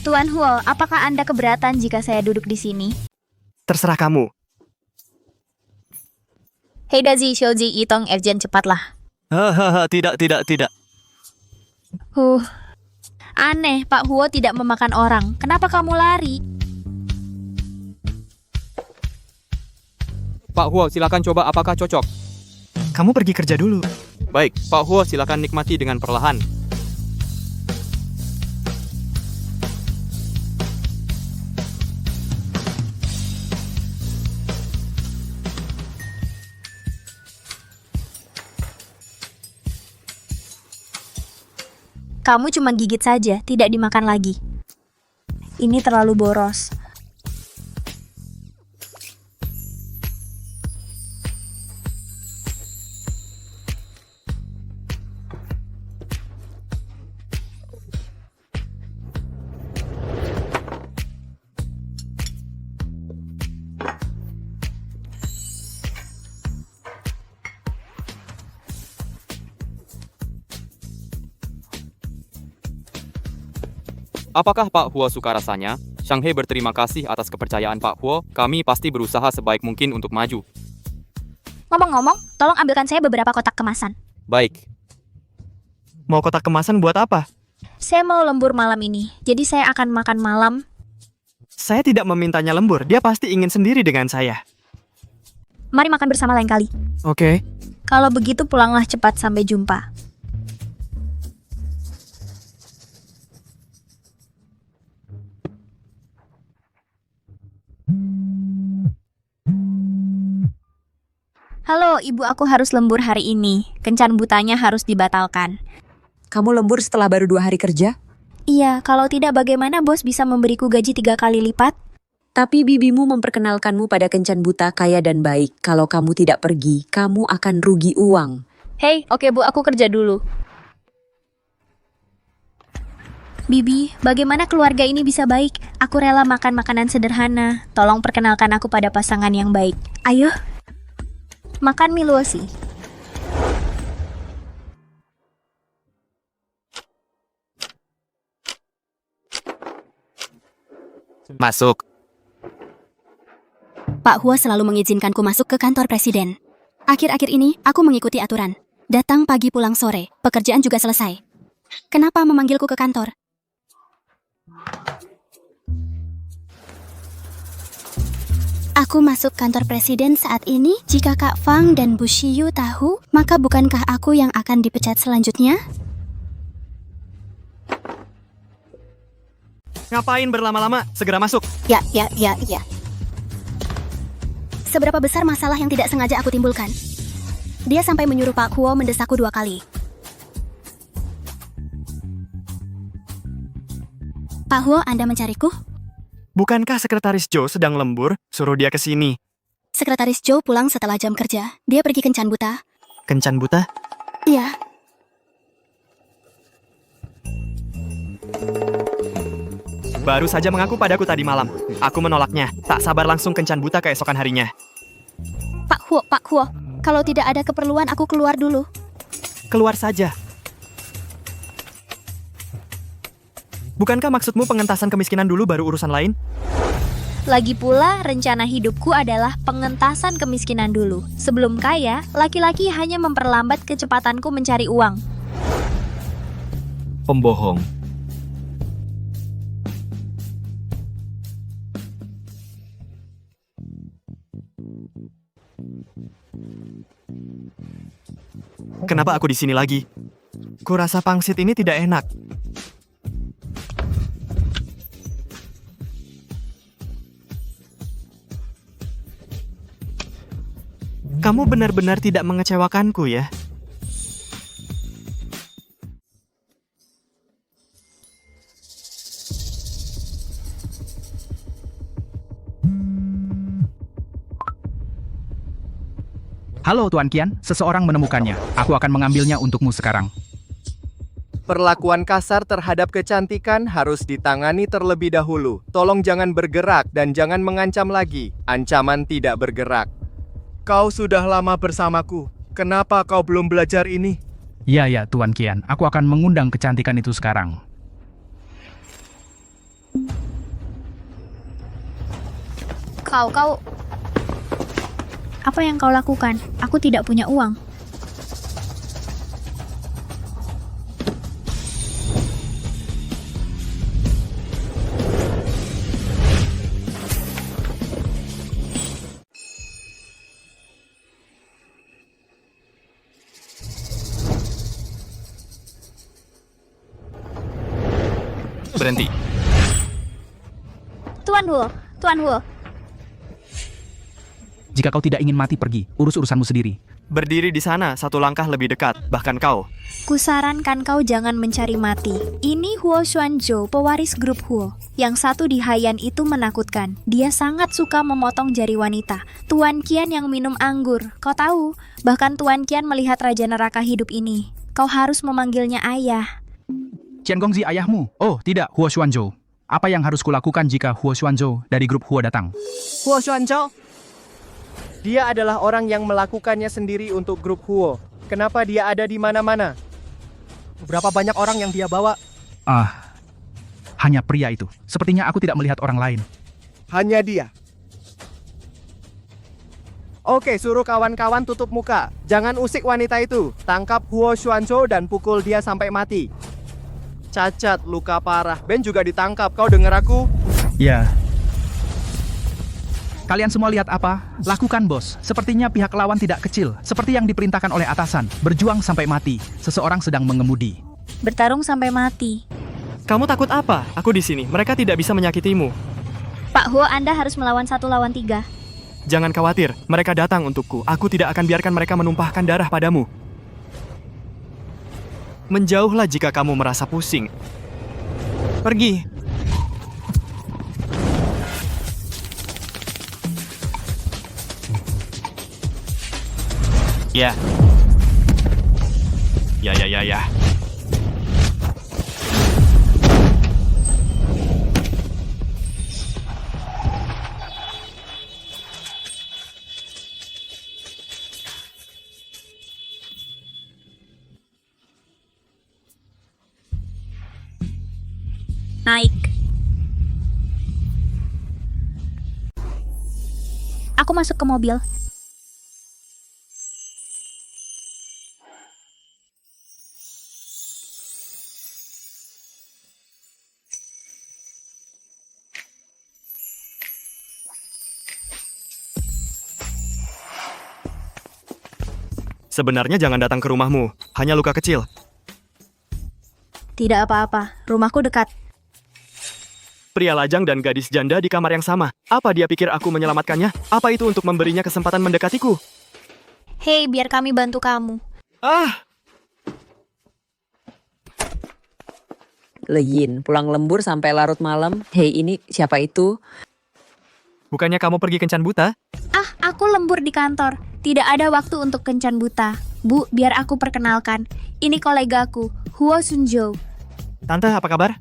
Tuan Huo, apakah Anda keberatan jika saya duduk di sini? terserah kamu. Hei Dazi, Shouji, Itong, Erjen, cepatlah. Hahaha, tidak. Aneh, Pak Huo tidak memakan orang. Kenapa kamu lari? Pak Huo, silakan coba apakah cocok. Kamu pergi kerja dulu. Baik, Pak Huo silakan nikmati dengan perlahan. Kamu cuma gigit saja, tidak dimakan lagi. Ini terlalu boros. Apakah Pak Huo suka rasanya? Shanghai berterima kasih atas kepercayaan Pak Huo. Kami pasti berusaha sebaik mungkin untuk maju. Ngomong-ngomong, tolong ambilkan saya beberapa kotak kemasan. Baik. Mau kotak kemasan buat apa? Saya mau lembur malam ini, jadi saya akan makan malam. Saya tidak memintanya lembur, dia pasti ingin sendiri dengan saya. Mari makan bersama lain kali. Oke. Kalau begitu pulanglah cepat, sampai jumpa. Halo, ibu, aku harus lembur hari ini. Kencan butanya harus dibatalkan. Kamu lembur setelah baru 2 hari kerja? Iya, kalau tidak bagaimana bos bisa memberiku gaji 3 kali lipat? Tapi bibimu memperkenalkanmu pada kencan buta kaya dan baik. Kalau kamu tidak pergi, kamu akan rugi uang. Hei, oke bu, aku kerja dulu. Bibi, bagaimana keluarga ini bisa baik? Aku rela makan makanan sederhana. Tolong perkenalkan aku pada pasangan yang baik. Ayo. Makan Miluosi. Masuk. Pak Huo selalu mengizinkanku masuk ke kantor presiden. Akhir-akhir ini, aku mengikuti aturan. Datang pagi pulang sore, pekerjaan juga selesai. Kenapa memanggilku ke kantor? Aku masuk kantor presiden saat ini. Jika Kak Fang dan Bu Shiyu tahu, maka bukankah aku yang akan dipecat selanjutnya? Ngapain berlama-lama? Segera masuk. Ya. Seberapa besar masalah yang tidak sengaja aku timbulkan? Dia sampai menyuruh Pak Huo mendesakku 2 kali. Pak Huo, Anda mencariku? Bukankah Sekretaris Joe sedang lembur? Suruh dia ke sini. Sekretaris Joe pulang setelah jam kerja. Dia pergi kencan buta. Kencan buta? Iya. Baru saja mengaku padaku tadi malam. Aku menolaknya. Tak sabar langsung kencan buta keesokan harinya. Pak Huo. Kalau tidak ada keperluan, aku keluar dulu. Keluar saja. Bukankah maksudmu pengentasan kemiskinan dulu baru urusan lain? Lagi pula, rencana hidupku adalah pengentasan kemiskinan dulu. Sebelum kaya, laki-laki hanya memperlambat kecepatanku mencari uang. Pembohong. Kenapa aku di sini lagi? Kurasa pangsit ini tidak enak. Kamu benar-benar tidak mengecewakanku ya. Halo Tuan Qian, seseorang menemukannya. Aku akan mengambilnya untukmu sekarang. Perlakuan kasar terhadap kecantikan harus ditangani terlebih dahulu. Tolong jangan bergerak dan jangan mengancam lagi. Ancaman tidak bergerak. Kau sudah lama bersamaku. Kenapa kau belum belajar ini? Ya, Tuan Qian. Aku akan mengundang kecantikan itu sekarang. Kau... Apa yang kau lakukan? Aku tidak punya uang. Berhenti. Tuan Huo. Jika kau tidak ingin mati, pergi. Urus urusanmu sendiri. Berdiri di sana, satu langkah lebih dekat. Bahkan kau. Kusarankan kau jangan mencari mati. Ini Huo Xuanzhou, pewaris grup Huo. Yang satu di Haiyan itu menakutkan. Dia sangat suka memotong jari wanita. Tuan Qian yang minum anggur. Kau tahu, bahkan Tuan Qian melihat Raja Neraka hidup ini. Kau harus memanggilnya ayah. Qian Gongzi ayahmu? Oh, tidak, Huo Xuanzhou. Apa yang harus kulakukan jika Huo Xuanzhou dari grup Huo datang? Huo Xuanzhou? Dia adalah orang yang melakukannya sendiri untuk grup Huo. Kenapa dia ada di mana-mana? Berapa banyak orang yang dia bawa? Hanya pria itu. Sepertinya aku tidak melihat orang lain. Hanya dia. Oke, suruh kawan-kawan tutup muka. Jangan usik wanita itu. Tangkap Huo Xuanzhou dan pukul dia sampai mati. Cacat, luka parah. Ben juga ditangkap. Kau dengar aku? Ya. Kalian semua lihat apa? Lakukan, bos. Sepertinya pihak lawan tidak kecil. Seperti yang diperintahkan oleh atasan. Berjuang sampai mati. Seseorang sedang mengemudi. Bertarung sampai mati. Kamu takut apa? Aku di sini. Mereka tidak bisa menyakitimu. Pak Huo, Anda harus melawan 1 lawan 3. Jangan khawatir. Mereka datang untukku. Aku tidak akan biarkan mereka menumpahkan darah padamu. Menjauhlah jika kamu merasa pusing. Pergi. Ya. Ya. Naik. Aku masuk ke mobil. Sebenarnya jangan datang ke rumahmu. Hanya luka kecil. Tidak apa-apa, rumahku dekat. Pria lajang dan gadis janda di kamar yang sama. Apa dia pikir aku menyelamatkannya? Apa itu untuk memberinya kesempatan mendekatiku? Hei, biar kami bantu kamu. Leyin, pulang lembur sampai larut malam. Hei, ini siapa itu? Bukannya kamu pergi kencan buta? Aku lembur di kantor. Tidak ada waktu untuk kencan buta. Bu, biar aku perkenalkan. Ini kolegaku, Huo Xuanzhou. Tante, apa kabar?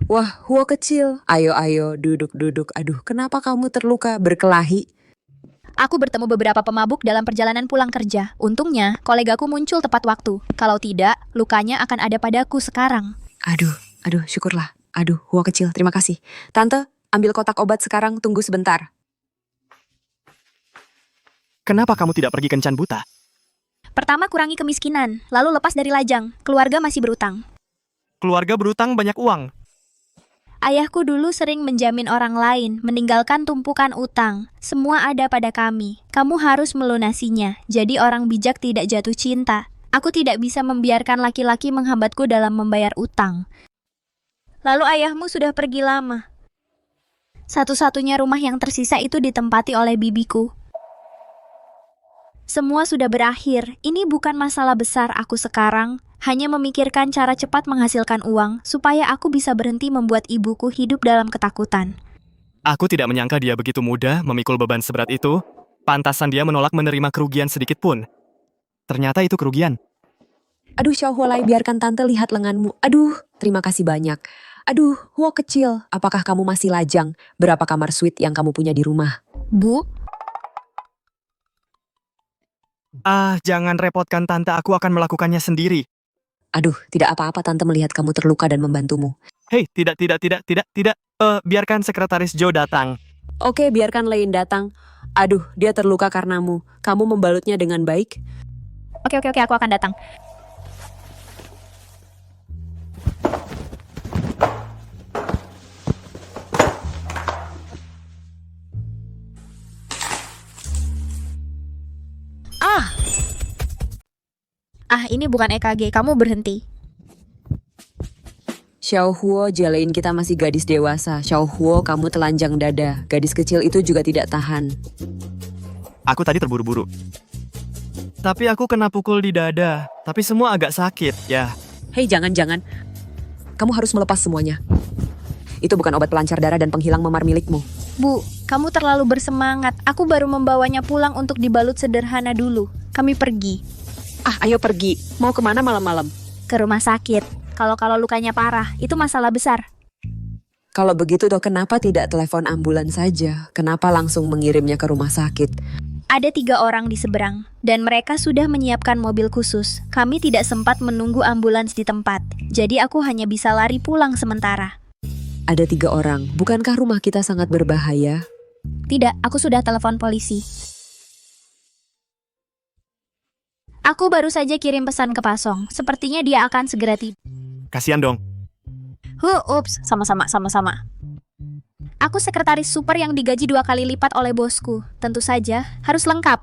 Wah, Huo kecil. Ayo, duduk. Aduh, kenapa kamu terluka berkelahi? Aku bertemu beberapa pemabuk dalam perjalanan pulang kerja. Untungnya, kolegaku muncul tepat waktu. Kalau tidak, lukanya akan ada padaku sekarang. Aduh, syukurlah. Aduh, Huo kecil, terima kasih. Tante, ambil kotak obat sekarang, tunggu sebentar. Kenapa kamu tidak pergi kencan buta? Pertama, kurangi kemiskinan, lalu lepas dari lajang. Keluarga masih berutang. keluarga berutang banyak uang. Ayahku dulu sering menjamin orang lain, meninggalkan tumpukan utang. Semua ada pada kami. Kamu harus melunasinya. Jadi orang bijak tidak jatuh cinta. Aku tidak bisa membiarkan laki-laki menghambatku dalam membayar utang. Lalu ayahmu sudah pergi lama. Satu-satunya rumah yang tersisa itu ditempati oleh bibiku. Semua sudah berakhir. Ini bukan masalah besar aku sekarang. Hanya memikirkan cara cepat menghasilkan uang supaya aku bisa berhenti membuat ibuku hidup dalam ketakutan. Aku tidak menyangka dia begitu mudah memikul beban seberat itu. Pantasan dia menolak menerima kerugian sedikit pun. Ternyata itu kerugian. Aduh, Xiao Huolai, biarkan tante lihat lenganmu. Aduh, terima kasih banyak. Aduh, Huo kecil, apakah kamu masih lajang? Berapa kamar suite yang kamu punya di rumah? Bu, Jangan repotkan tante, aku akan melakukannya sendiri. Aduh, tidak apa-apa tante melihat kamu terluka dan membantumu. Hei, tidak. Biarkan sekretaris Joe datang. Oke, biarkan Lane datang. Aduh, dia terluka karenamu. Kamu membalutnya dengan baik? Oke, aku akan datang. Ini bukan EKG, kamu berhenti. Xiao Huo, jalain kita masih gadis dewasa. Xiao Huo, kamu telanjang dada. Gadis kecil itu juga tidak tahan. Aku tadi terburu-buru. Tapi aku kena pukul di dada. Tapi semua agak sakit, ya. Hei, jangan. Kamu harus melepas semuanya. Itu bukan obat pelancar darah dan penghilang memar milikmu. Bu, kamu terlalu bersemangat. Aku baru membawanya pulang untuk dibalut sederhana dulu. Kami pergi. Ayo pergi. Mau kemana malam-malam? Ke rumah sakit. Kalau lukanya parah, itu masalah besar. Kalau begitu toh kenapa tidak telepon ambulans saja? Kenapa langsung mengirimnya ke rumah sakit? Ada 3 orang di seberang, dan mereka sudah menyiapkan mobil khusus. Kami tidak sempat menunggu ambulans di tempat, jadi aku hanya bisa lari pulang sementara. Ada 3 orang. Bukankah rumah kita sangat berbahaya? Tidak, aku sudah telepon polisi. Aku baru saja kirim pesan ke Pasong. Sepertinya dia akan segera tiba. Kasian dong. Ups, sama-sama. Aku sekretaris super yang digaji 2 kali lipat oleh bosku. Tentu saja, harus lengkap.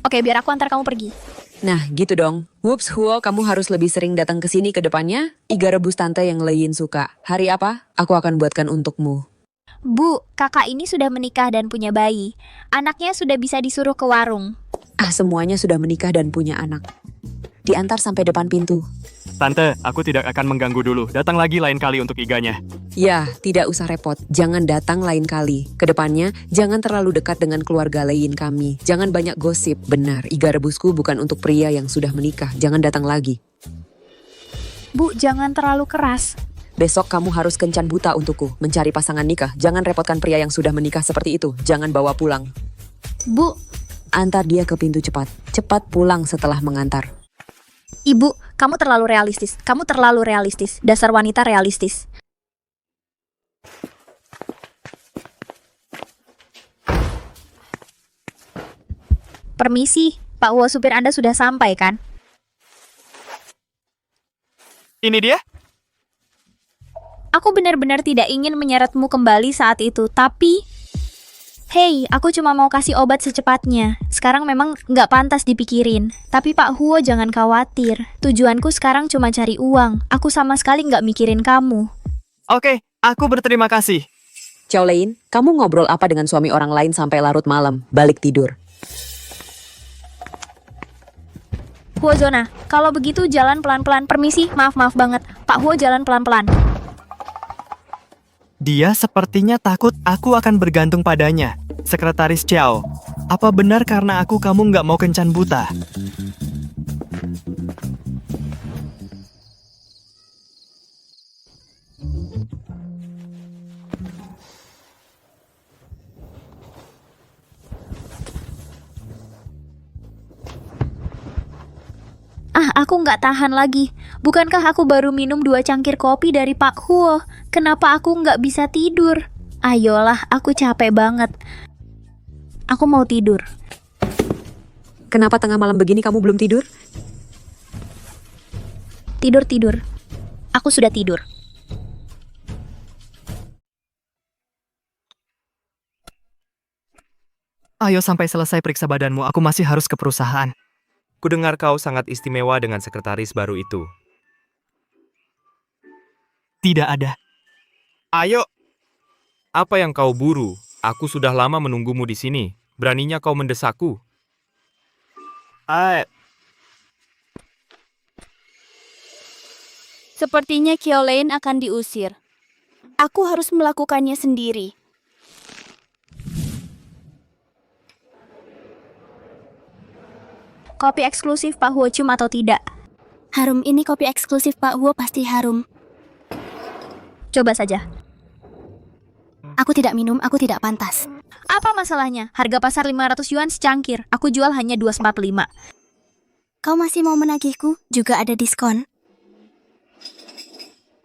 Oke, biar aku antar kamu pergi. Nah, gitu dong. Whoops, Huo, kamu harus lebih sering datang ke sini ke depannya. Iga rebus tante yang Leyin suka. Hari apa? Aku akan buatkan untukmu. Bu, kakak ini sudah menikah dan punya bayi. Anaknya sudah bisa disuruh ke warung. Semuanya sudah menikah dan punya anak. Diantar sampai depan pintu. Tante, aku tidak akan mengganggu dulu. Datang lagi lain kali untuk iganya. Ya, tidak usah repot. Jangan datang lain kali. Kedepannya, jangan terlalu dekat dengan keluarga Leyin kami. Jangan banyak gosip. Benar, iga rebusku bukan untuk pria yang sudah menikah. Jangan datang lagi. Bu, jangan terlalu keras. Besok kamu harus kencan buta untukku. Mencari pasangan nikah. Jangan repotkan pria yang sudah menikah seperti itu. Jangan bawa pulang. Bu, antar dia ke pintu cepat. Cepat pulang setelah mengantar. Ibu, kamu terlalu realistis. Dasar wanita realistis. Permisi, Pak Wo, supir Anda sudah sampai kan? Ini dia? Aku benar-benar tidak ingin menyeretmu kembali saat itu, tapi... Hei, aku cuma mau kasih obat secepatnya. Sekarang memang nggak pantas dipikirin. Tapi Pak Huo jangan khawatir. Tujuanku sekarang cuma cari uang. Aku sama sekali nggak mikirin kamu. Oke, aku berterima kasih. Xiao Leyin, kamu ngobrol apa dengan suami orang lain sampai larut malam? Balik tidur. Huo Zona, kalau begitu jalan pelan-pelan. Permisi, maaf banget. Pak Huo jalan pelan-pelan. Dia sepertinya takut aku akan bergantung padanya. Sekretaris Xiao, apa benar karena kamu nggak mau kencan buta? Aku nggak tahan lagi. Bukankah aku baru minum 2 cangkir kopi dari Pak Huo? Kenapa aku nggak bisa tidur? Ayolah, aku capek banget. Aku mau tidur. Kenapa tengah malam begini kamu belum tidur? Tidur. Aku sudah tidur. Ayo sampai selesai periksa badanmu, aku masih harus ke perusahaan. Kudengar kau sangat istimewa dengan sekretaris baru itu. Tidak ada. Ayo. Apa yang kau buru? Aku sudah lama menunggumu di sini. Beraninya kau mendesakku. Sepertinya Kyolein akan diusir. Aku harus melakukannya sendiri. Kopi eksklusif Pak Huo cium atau tidak? Harum, ini kopi eksklusif Pak Huo, pasti harum. Coba saja. Aku tidak minum, aku tidak pantas. Apa masalahnya? Harga pasar 500 yuan secangkir. Aku jual hanya 245. Kau masih mau menagihku? Juga ada diskon.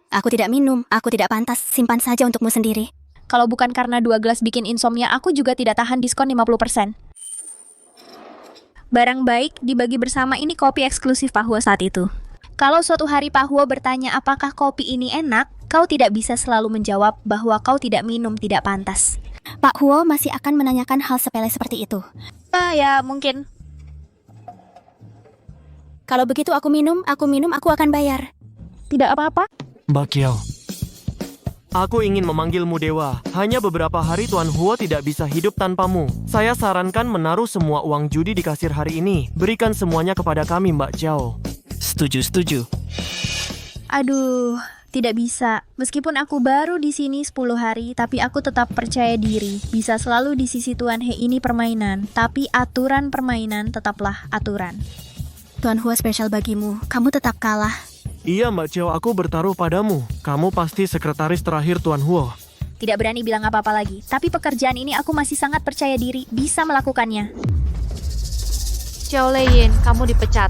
Aku tidak minum, aku tidak pantas. Simpan saja untukmu sendiri. Kalau bukan karena 2 gelas bikin insomnia, aku juga tidak tahan diskon 50%. Barang baik dibagi bersama, ini kopi eksklusif Pak Huo saat itu. Kalau suatu hari Pak Huo bertanya apakah kopi ini enak, kau tidak bisa selalu menjawab bahwa kau tidak minum tidak pantas. Pak Huo masih akan menanyakan hal sepele seperti itu. Ya mungkin. Kalau begitu aku minum, aku akan bayar. Tidak apa-apa. Mbak Kiao, aku ingin memanggilmu Dewa. Hanya beberapa hari Tuan Huo tidak bisa hidup tanpamu. Saya sarankan menaruh semua uang judi di kasir hari ini. Berikan semuanya kepada kami, Mbak Kiao. Setuju. Aduh, tidak bisa. Meskipun aku baru di sini 10 hari, tapi aku tetap percaya diri. Bisa selalu di sisi Tuan He, ini permainan. Tapi aturan permainan tetaplah aturan. Tuan Huo spesial bagimu, kamu tetap kalah. Iya, Mbak Kiao, aku bertaruh padamu. Kamu pasti sekretaris terakhir Tuan Huo. Tidak berani bilang apa-apa lagi. Tapi pekerjaan ini aku masih sangat percaya diri bisa melakukannya. Xiao Leiyin, kamu dipecat.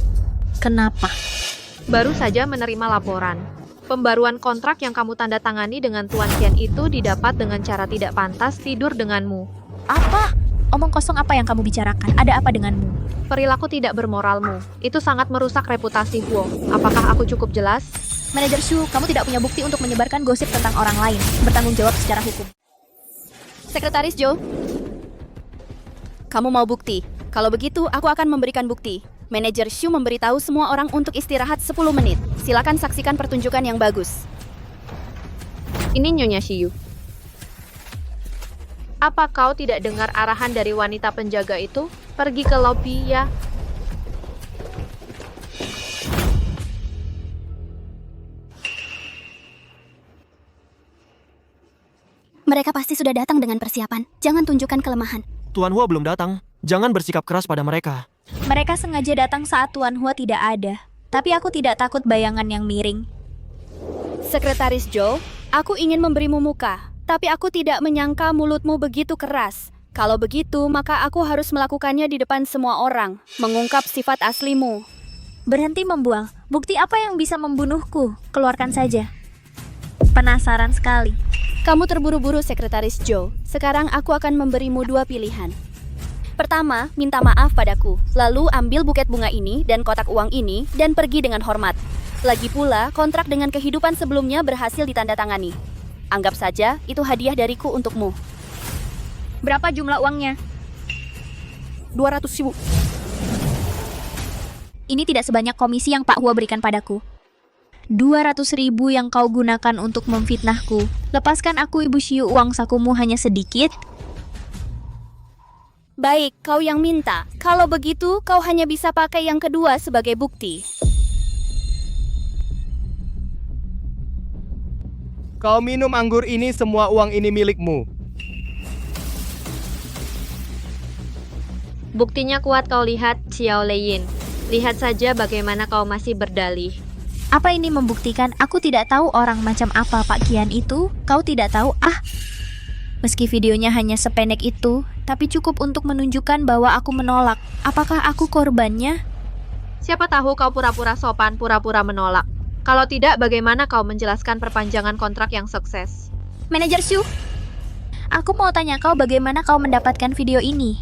Kenapa? Baru saja menerima laporan. Pembaruan kontrak yang kamu tanda tangani dengan Tuan Qian itu didapat dengan cara tidak pantas tidur denganmu. Apa? Omong kosong apa yang kamu bicarakan? Ada apa denganmu? Perilaku tidak bermoralmu. Itu sangat merusak reputasi Huo. Apakah aku cukup jelas? Manajer Shu, kamu tidak punya bukti untuk menyebarkan gosip tentang orang lain. Bertanggung jawab secara hukum. Sekretaris Joe, kamu mau bukti? Kalau begitu, aku akan memberikan bukti. Manajer Shu memberitahu semua orang untuk istirahat 10 menit. Silakan saksikan pertunjukan yang bagus. Ini Nyonya Xiu. Apa kau tidak dengar arahan dari wanita penjaga itu? Pergi ke lobi ya. Mereka pasti sudah datang dengan persiapan. Jangan tunjukkan kelemahan. Tuan Huo belum datang. Jangan bersikap keras pada mereka. Mereka sengaja datang saat Tuan Huo tidak ada. Tapi aku tidak takut bayangan yang miring. Sekretaris Joe, aku ingin memberimu muka. Tapi aku tidak menyangka mulutmu begitu keras. Kalau begitu, maka aku harus melakukannya di depan semua orang. Mengungkap sifat aslimu. Berhenti membual. Bukti apa yang bisa membunuhku? Keluarkan saja. Penasaran sekali. Kamu terburu-buru, Sekretaris Joe. Sekarang aku akan memberimu 2 pilihan. Pertama, minta maaf padaku. Lalu ambil buket bunga ini dan kotak uang ini dan pergi dengan hormat. Lagi pula, kontrak dengan kehidupan sebelumnya berhasil ditandatangani. Anggap saja itu hadiah dariku untukmu. Berapa jumlah uangnya? 200.000. Ini tidak sebanyak komisi yang Pak Huo berikan padaku. 200.000 yang kau gunakan untuk memfitnahku. Lepaskan aku, Ibu Xiu, uang sakumu hanya sedikit. Baik, kau yang minta. Kalau begitu, kau hanya bisa pakai yang kedua sebagai bukti. Kau minum anggur ini, semua uang ini milikmu. Buktinya kuat kau lihat, Xiao Leiyin. Lihat saja bagaimana kau masih berdalih. Apa ini membuktikan aku tidak tahu orang macam apa Pak Qian itu? Kau tidak tahu? Meski videonya hanya sependek itu, tapi cukup untuk menunjukkan bahwa aku menolak. Apakah aku korbannya? Siapa tahu kau pura-pura sopan, pura-pura menolak. Kalau tidak, bagaimana kau menjelaskan perpanjangan kontrak yang sukses? Manajer Shu, aku mau tanya kau bagaimana kau mendapatkan video ini?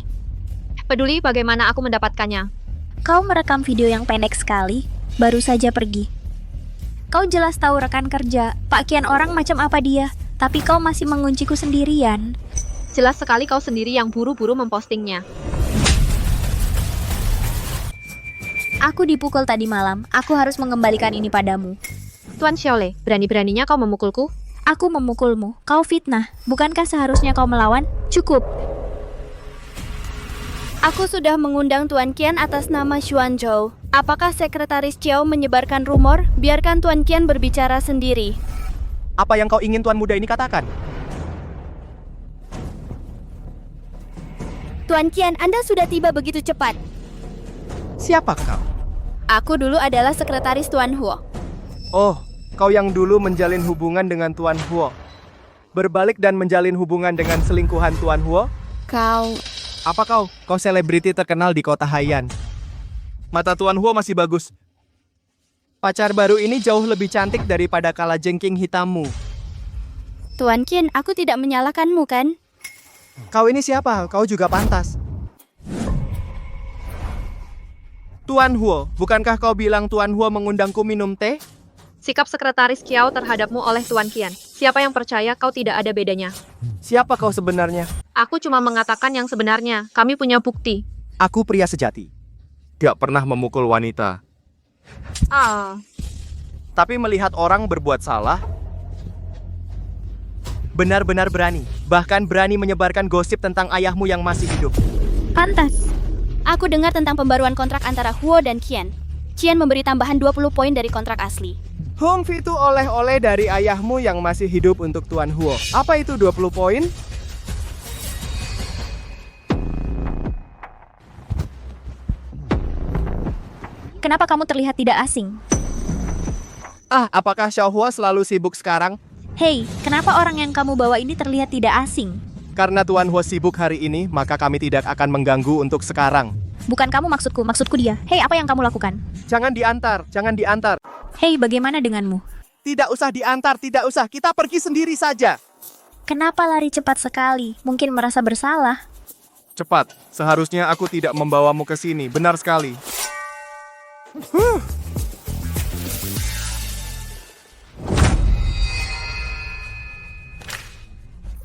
Peduli bagaimana aku mendapatkannya. Kau merekam video yang pendek sekali, baru saja pergi. Kau jelas tahu rekan kerja, pakian orang macam apa dia, tapi kau masih mengunciku sendirian. Jelas sekali kau sendiri yang buru-buru mempostingnya. Aku dipukul tadi malam, aku harus mengembalikan ini padamu. Tuan Xiaole, berani-beraninya kau memukulku? Aku memukulmu, kau fitnah. Bukankah seharusnya kau melawan? Cukup. Aku sudah mengundang Tuan Qian atas nama Xuanzhou. Apakah Sekretaris Xiao menyebarkan rumor? Biarkan Tuan Qian berbicara sendiri. Apa yang kau ingin Tuan Muda ini katakan? Tuan Qian, Anda sudah tiba begitu cepat. Siapa kau? Aku dulu adalah sekretaris Tuan Huo. Oh, kau yang dulu menjalin hubungan dengan Tuan Huo. Berbalik dan menjalin hubungan dengan selingkuhan Tuan Huo? Kau... Apa kau? Kau selebriti terkenal di kota Haiyan. Mata Tuan Huo masih bagus. Pacar baru ini jauh lebih cantik daripada kalajengking hitammu. Tuan Qian, aku tidak menyalahkanmu kan? Kau ini siapa? Kau juga pantas. Tuan Huo, bukankah kau bilang Tuan Huo mengundangku minum teh? Sikap Sekretaris Qiao terhadapmu oleh Tuan Qian. Siapa yang percaya kau tidak ada bedanya? Siapa kau sebenarnya? Aku cuma mengatakan yang sebenarnya. Kami punya bukti. Aku pria sejati. Tidak pernah memukul wanita. Tapi melihat orang berbuat salah, benar-benar berani. Bahkan berani menyebarkan gosip tentang ayahmu yang masih hidup. Pantas. Aku dengar tentang pembaruan kontrak antara Huo dan Qian. Qian memberi tambahan 20 poin dari kontrak asli. Itu oleh-oleh dari ayahmu yang masih hidup untuk Tuan Huo. Apa itu 20 poin? Kenapa kamu terlihat tidak asing? Apakah Xiao Huo selalu sibuk sekarang? Hei, kenapa orang yang kamu bawa ini terlihat tidak asing? Karena Tuan Huo sibuk hari ini, maka kami tidak akan mengganggu untuk sekarang. Bukan kamu maksudku dia. Hei, apa yang kamu lakukan? Jangan diantar. Hei, bagaimana denganmu? Tidak usah diantar, tidak usah. Kita pergi sendiri saja. Kenapa lari cepat sekali? Mungkin merasa bersalah. Cepat, seharusnya aku tidak membawamu ke sini. Benar sekali.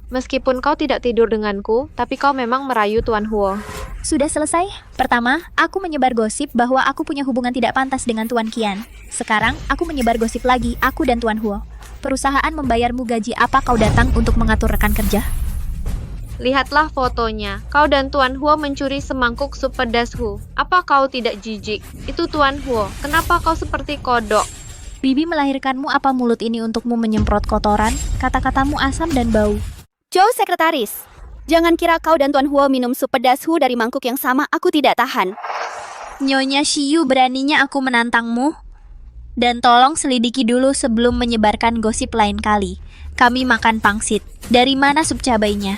Meskipun kau tidak tidur denganku, tapi kau memang merayu Tuan Huo. Sudah selesai? Pertama, aku menyebar gosip bahwa aku punya hubungan tidak pantas dengan Tuan Qian. Sekarang, aku menyebar gosip lagi, aku dan Tuan Huo. Perusahaan membayarmu gaji apa kau datang untuk mengatur rekan kerja? Lihatlah fotonya. Kau dan Tuan Huo mencuri semangkuk sup pedas Hu. Apa kau tidak jijik? Itu Tuan Huo. Kenapa kau seperti kodok? Bibi melahirkanmu, apa mulut ini untukmu menyemprot kotoran? Kata-katamu asam dan bau. Zhou Sekretaris, jangan kira kau dan Tuan Huo minum sup pedas Hu dari mangkuk yang sama, aku tidak tahan. Nyonya Xiu, beraninya aku menantangmu? Dan tolong selidiki dulu sebelum menyebarkan gosip lain kali. Kami makan pangsit. Dari mana sup cabainya?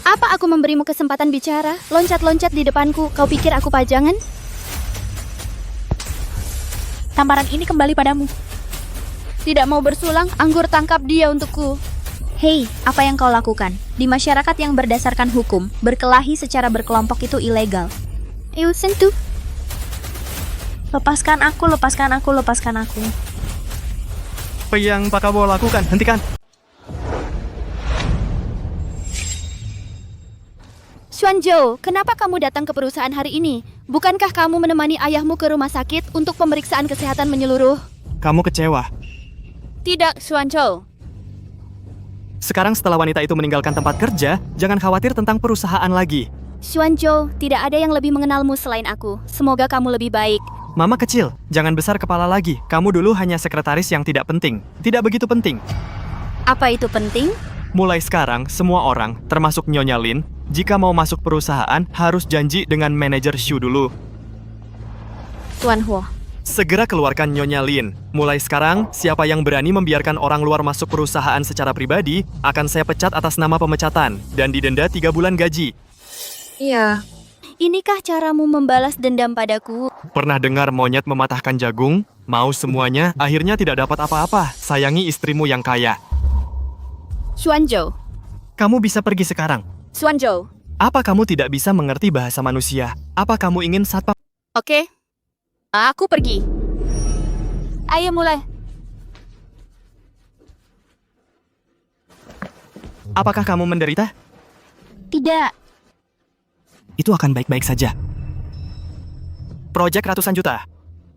Apa aku memberimu kesempatan bicara? Loncat-loncat di depanku, kau pikir aku pajangan? Tamparan ini kembali padamu. Tidak mau bersulang, anggur tangkap dia untukku. Hei, apa yang kau lakukan? Di masyarakat yang berdasarkan hukum, berkelahi secara berkelompok itu ilegal. Sentuh. Lepaskan aku. Apa yang Pak Kabo lakukan? Hentikan. Xuanzhou, kenapa kamu datang ke perusahaan hari ini? Bukankah kamu menemani ayahmu ke rumah sakit untuk pemeriksaan kesehatan menyeluruh? Kamu kecewa. Tidak, Xuanzhou. Sekarang setelah wanita itu meninggalkan tempat kerja, jangan khawatir tentang perusahaan lagi. Xuanzhou, tidak ada yang lebih mengenalmu selain aku. Semoga kamu lebih baik. Mama kecil, jangan besar kepala lagi. Kamu dulu hanya sekretaris yang tidak penting. Tidak begitu penting. Apa itu penting? Mulai sekarang, semua orang, termasuk Nyonya Lin, jika mau masuk perusahaan, harus janji dengan manajer Shu dulu. Tuan Huo. Segera keluarkan Nyonya Lin. Mulai sekarang, siapa yang berani membiarkan orang luar masuk perusahaan secara pribadi, akan saya pecat atas nama pemecatan, dan didenda 3 bulan gaji. Iya. Inikah caramu membalas dendam padaku? Pernah dengar monyet mematahkan jagung? Mau semuanya, akhirnya tidak dapat apa-apa. Sayangi istrimu yang kaya. Xuanzhou. Kamu bisa pergi sekarang. Xuanzhou. Apa kamu tidak bisa mengerti bahasa manusia? Apa kamu ingin satpam Oke. Aku pergi. Ayo mulai. Apakah kamu menderita? Tidak. Itu akan baik-baik saja. Proyek ratusan juta.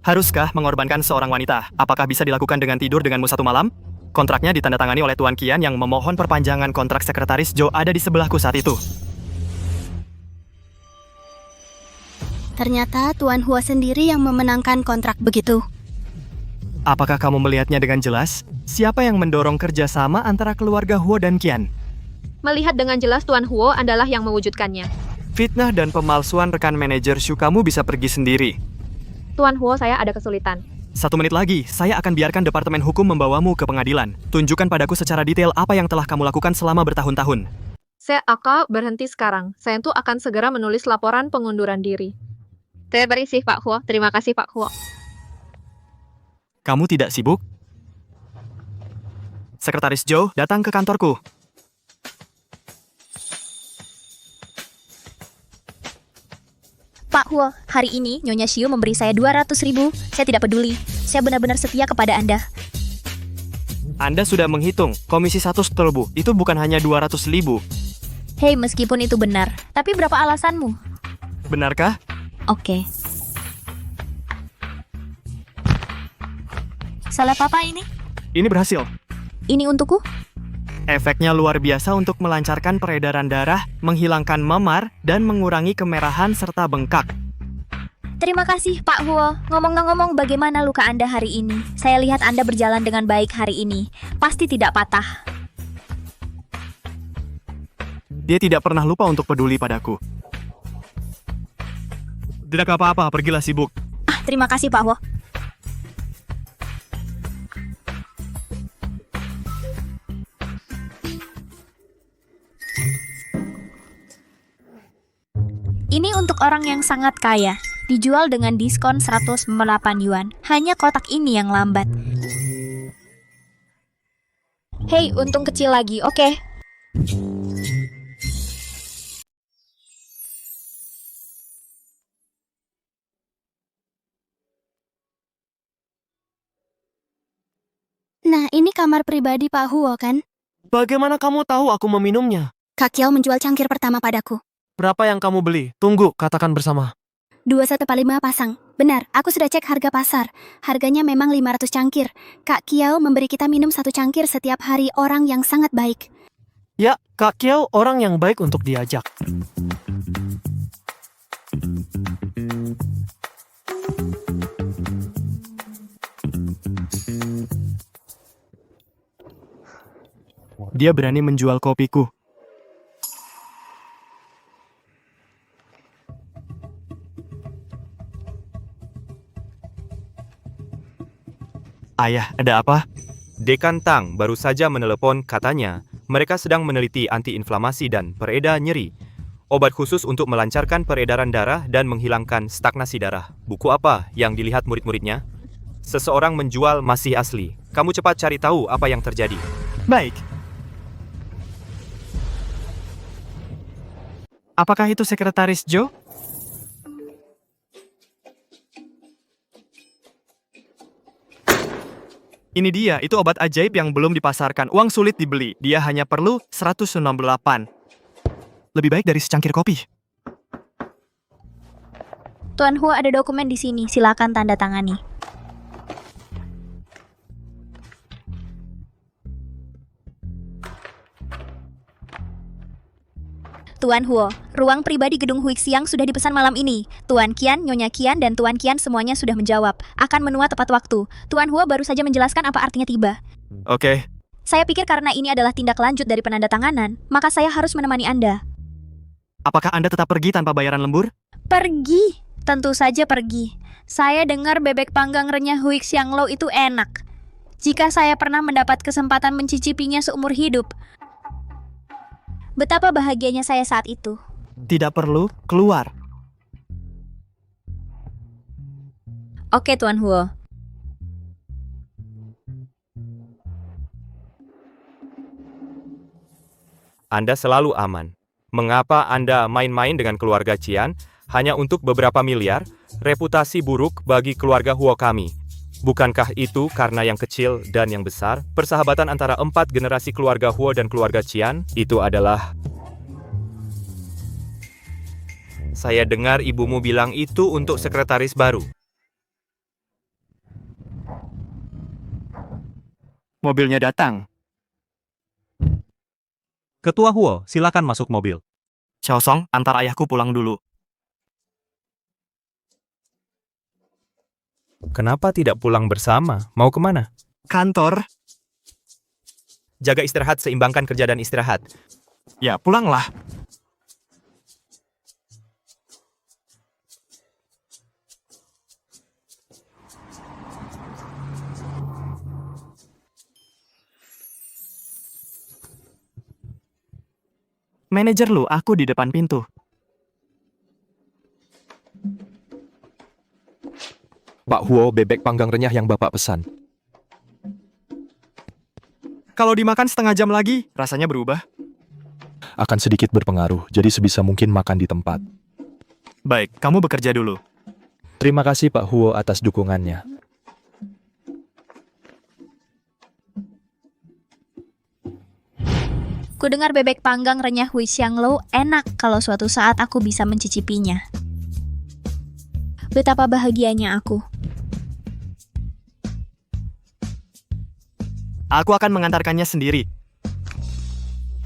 Haruskah mengorbankan seorang wanita? Apakah bisa dilakukan dengan tidur denganmu satu malam? Kontraknya ditandatangani oleh Tuan Qian yang memohon perpanjangan kontrak sekretaris Joe ada di sebelahku saat itu. Ternyata Tuan Hua sendiri yang memenangkan kontrak begitu. Apakah kamu melihatnya dengan jelas? Siapa yang mendorong kerjasama antara keluarga Huo dan Qian? Melihat dengan jelas Tuan Huo adalah yang mewujudkannya. Fitnah dan pemalsuan rekan manajer Shu, kamu bisa pergi sendiri. Tuan Huo, saya ada kesulitan. 1 menit lagi, saya akan biarkan Departemen Hukum membawamu ke pengadilan. Tunjukkan padaku secara detail apa yang telah kamu lakukan selama bertahun-tahun. Saya akan berhenti sekarang. Saya tuh akan segera menulis laporan pengunduran diri. Terima kasih Pak Huo. Terima kasih Pak Huo. Kamu tidak sibuk? Sekretaris Joe, datang ke kantorku. Pak Huo, hari ini Nyonya Xiu memberi saya 200.000. Saya tidak peduli. Saya benar-benar setia kepada Anda. Anda sudah menghitung, komisi 1 setelbu, itu bukan hanya 200.000. Hei, meskipun itu benar, tapi berapa alasanmu? Benarkah? Oke. Salah papa ini? Ini berhasil. Ini untukku? Efeknya luar biasa untuk melancarkan peredaran darah, menghilangkan memar, dan mengurangi kemerahan serta bengkak. Terima kasih, Pak Huo. Ngomong-ngomong, bagaimana luka Anda hari ini? Saya lihat Anda berjalan dengan baik hari ini. Pasti tidak patah. Dia tidak pernah lupa untuk peduli padaku. Tidak apa-apa, pergilah sibuk. Terima kasih, Pak Huo. Ini untuk orang yang sangat kaya. Dijual dengan diskon 108 yuan. Hanya kotak ini yang lambat. Hei, untung kecil lagi, oke? Nah, ini kamar pribadi Pak Huo, kan? Bagaimana kamu tahu aku meminumnya? Kak Kiao menjual cangkir pertama padaku. Berapa yang kamu beli? Tunggu, katakan bersama. 2145 pasang. Benar, aku sudah cek harga pasar. Harganya memang 500 cangkir. Kak Kiao memberi kita minum 1 cangkir setiap hari, orang yang sangat baik. Ya, Kak Kiao orang yang baik untuk diajak. Dia berani menjual kopiku. Ayah, ada apa? Dekan Tang baru saja menelepon, katanya mereka sedang meneliti antiinflamasi dan pereda nyeri. Obat khusus untuk melancarkan peredaran darah dan menghilangkan stagnasi darah. Buku apa yang dilihat murid-muridnya? Seseorang menjual masih asli. Kamu cepat cari tahu apa yang terjadi. Baik. Apakah itu sekretaris Joe? Ini dia, itu obat ajaib yang belum dipasarkan. Uang sulit dibeli. Dia hanya perlu 168. Lebih baik dari secangkir kopi. Tuan Huo, ada dokumen di sini. Silakan tanda tangani. Tuan Huo, ruang pribadi gedung Huixiang sudah dipesan malam ini. Tuan Qian, Nyonya Qian, dan Tuan Qian semuanya sudah menjawab. Akan menua tepat waktu. Tuan Huo baru saja menjelaskan apa artinya tiba. Oke. Saya pikir karena ini adalah tindak lanjut dari penandatanganan, maka saya harus menemani Anda. Apakah Anda tetap pergi tanpa bayaran lembur? Pergi? Tentu saja pergi. Saya dengar bebek panggang renyah Huixiang Lo itu enak. Jika saya pernah mendapat kesempatan mencicipinya seumur hidup, betapa bahagianya saya saat itu. Tidak perlu keluar. Oke, Tuan Huo. Anda selalu aman. Mengapa Anda main-main dengan keluarga Qian hanya untuk beberapa miliar? reputasi buruk bagi keluarga Huo kami. Bukankah itu karena yang kecil dan yang besar? Persahabatan antara 4 generasi keluarga Huo dan keluarga Qian itu adalah... Saya dengar ibumu bilang itu untuk sekretaris baru. Mobilnya datang. Ketua Huo, silakan masuk mobil. Xiao Song, antar ayahku pulang dulu. Kenapa tidak pulang bersama? Mau kemana? Kantor. Jaga istirahat, seimbangkan kerja dan istirahat. Ya, pulanglah. Manajer lu, aku di depan pintu. Pak Huo, bebek panggang renyah yang Bapak pesan. Kalau dimakan setengah jam lagi, rasanya berubah. Akan sedikit berpengaruh, jadi sebisa mungkin makan di tempat. Baik, kamu bekerja dulu. Terima kasih Pak Huo atas dukungannya. Ku dengar bebek panggang renyah Hui Xianglo enak kalau suatu saat aku bisa mencicipinya. Betapa bahagianya aku. Aku akan mengantarkannya sendiri.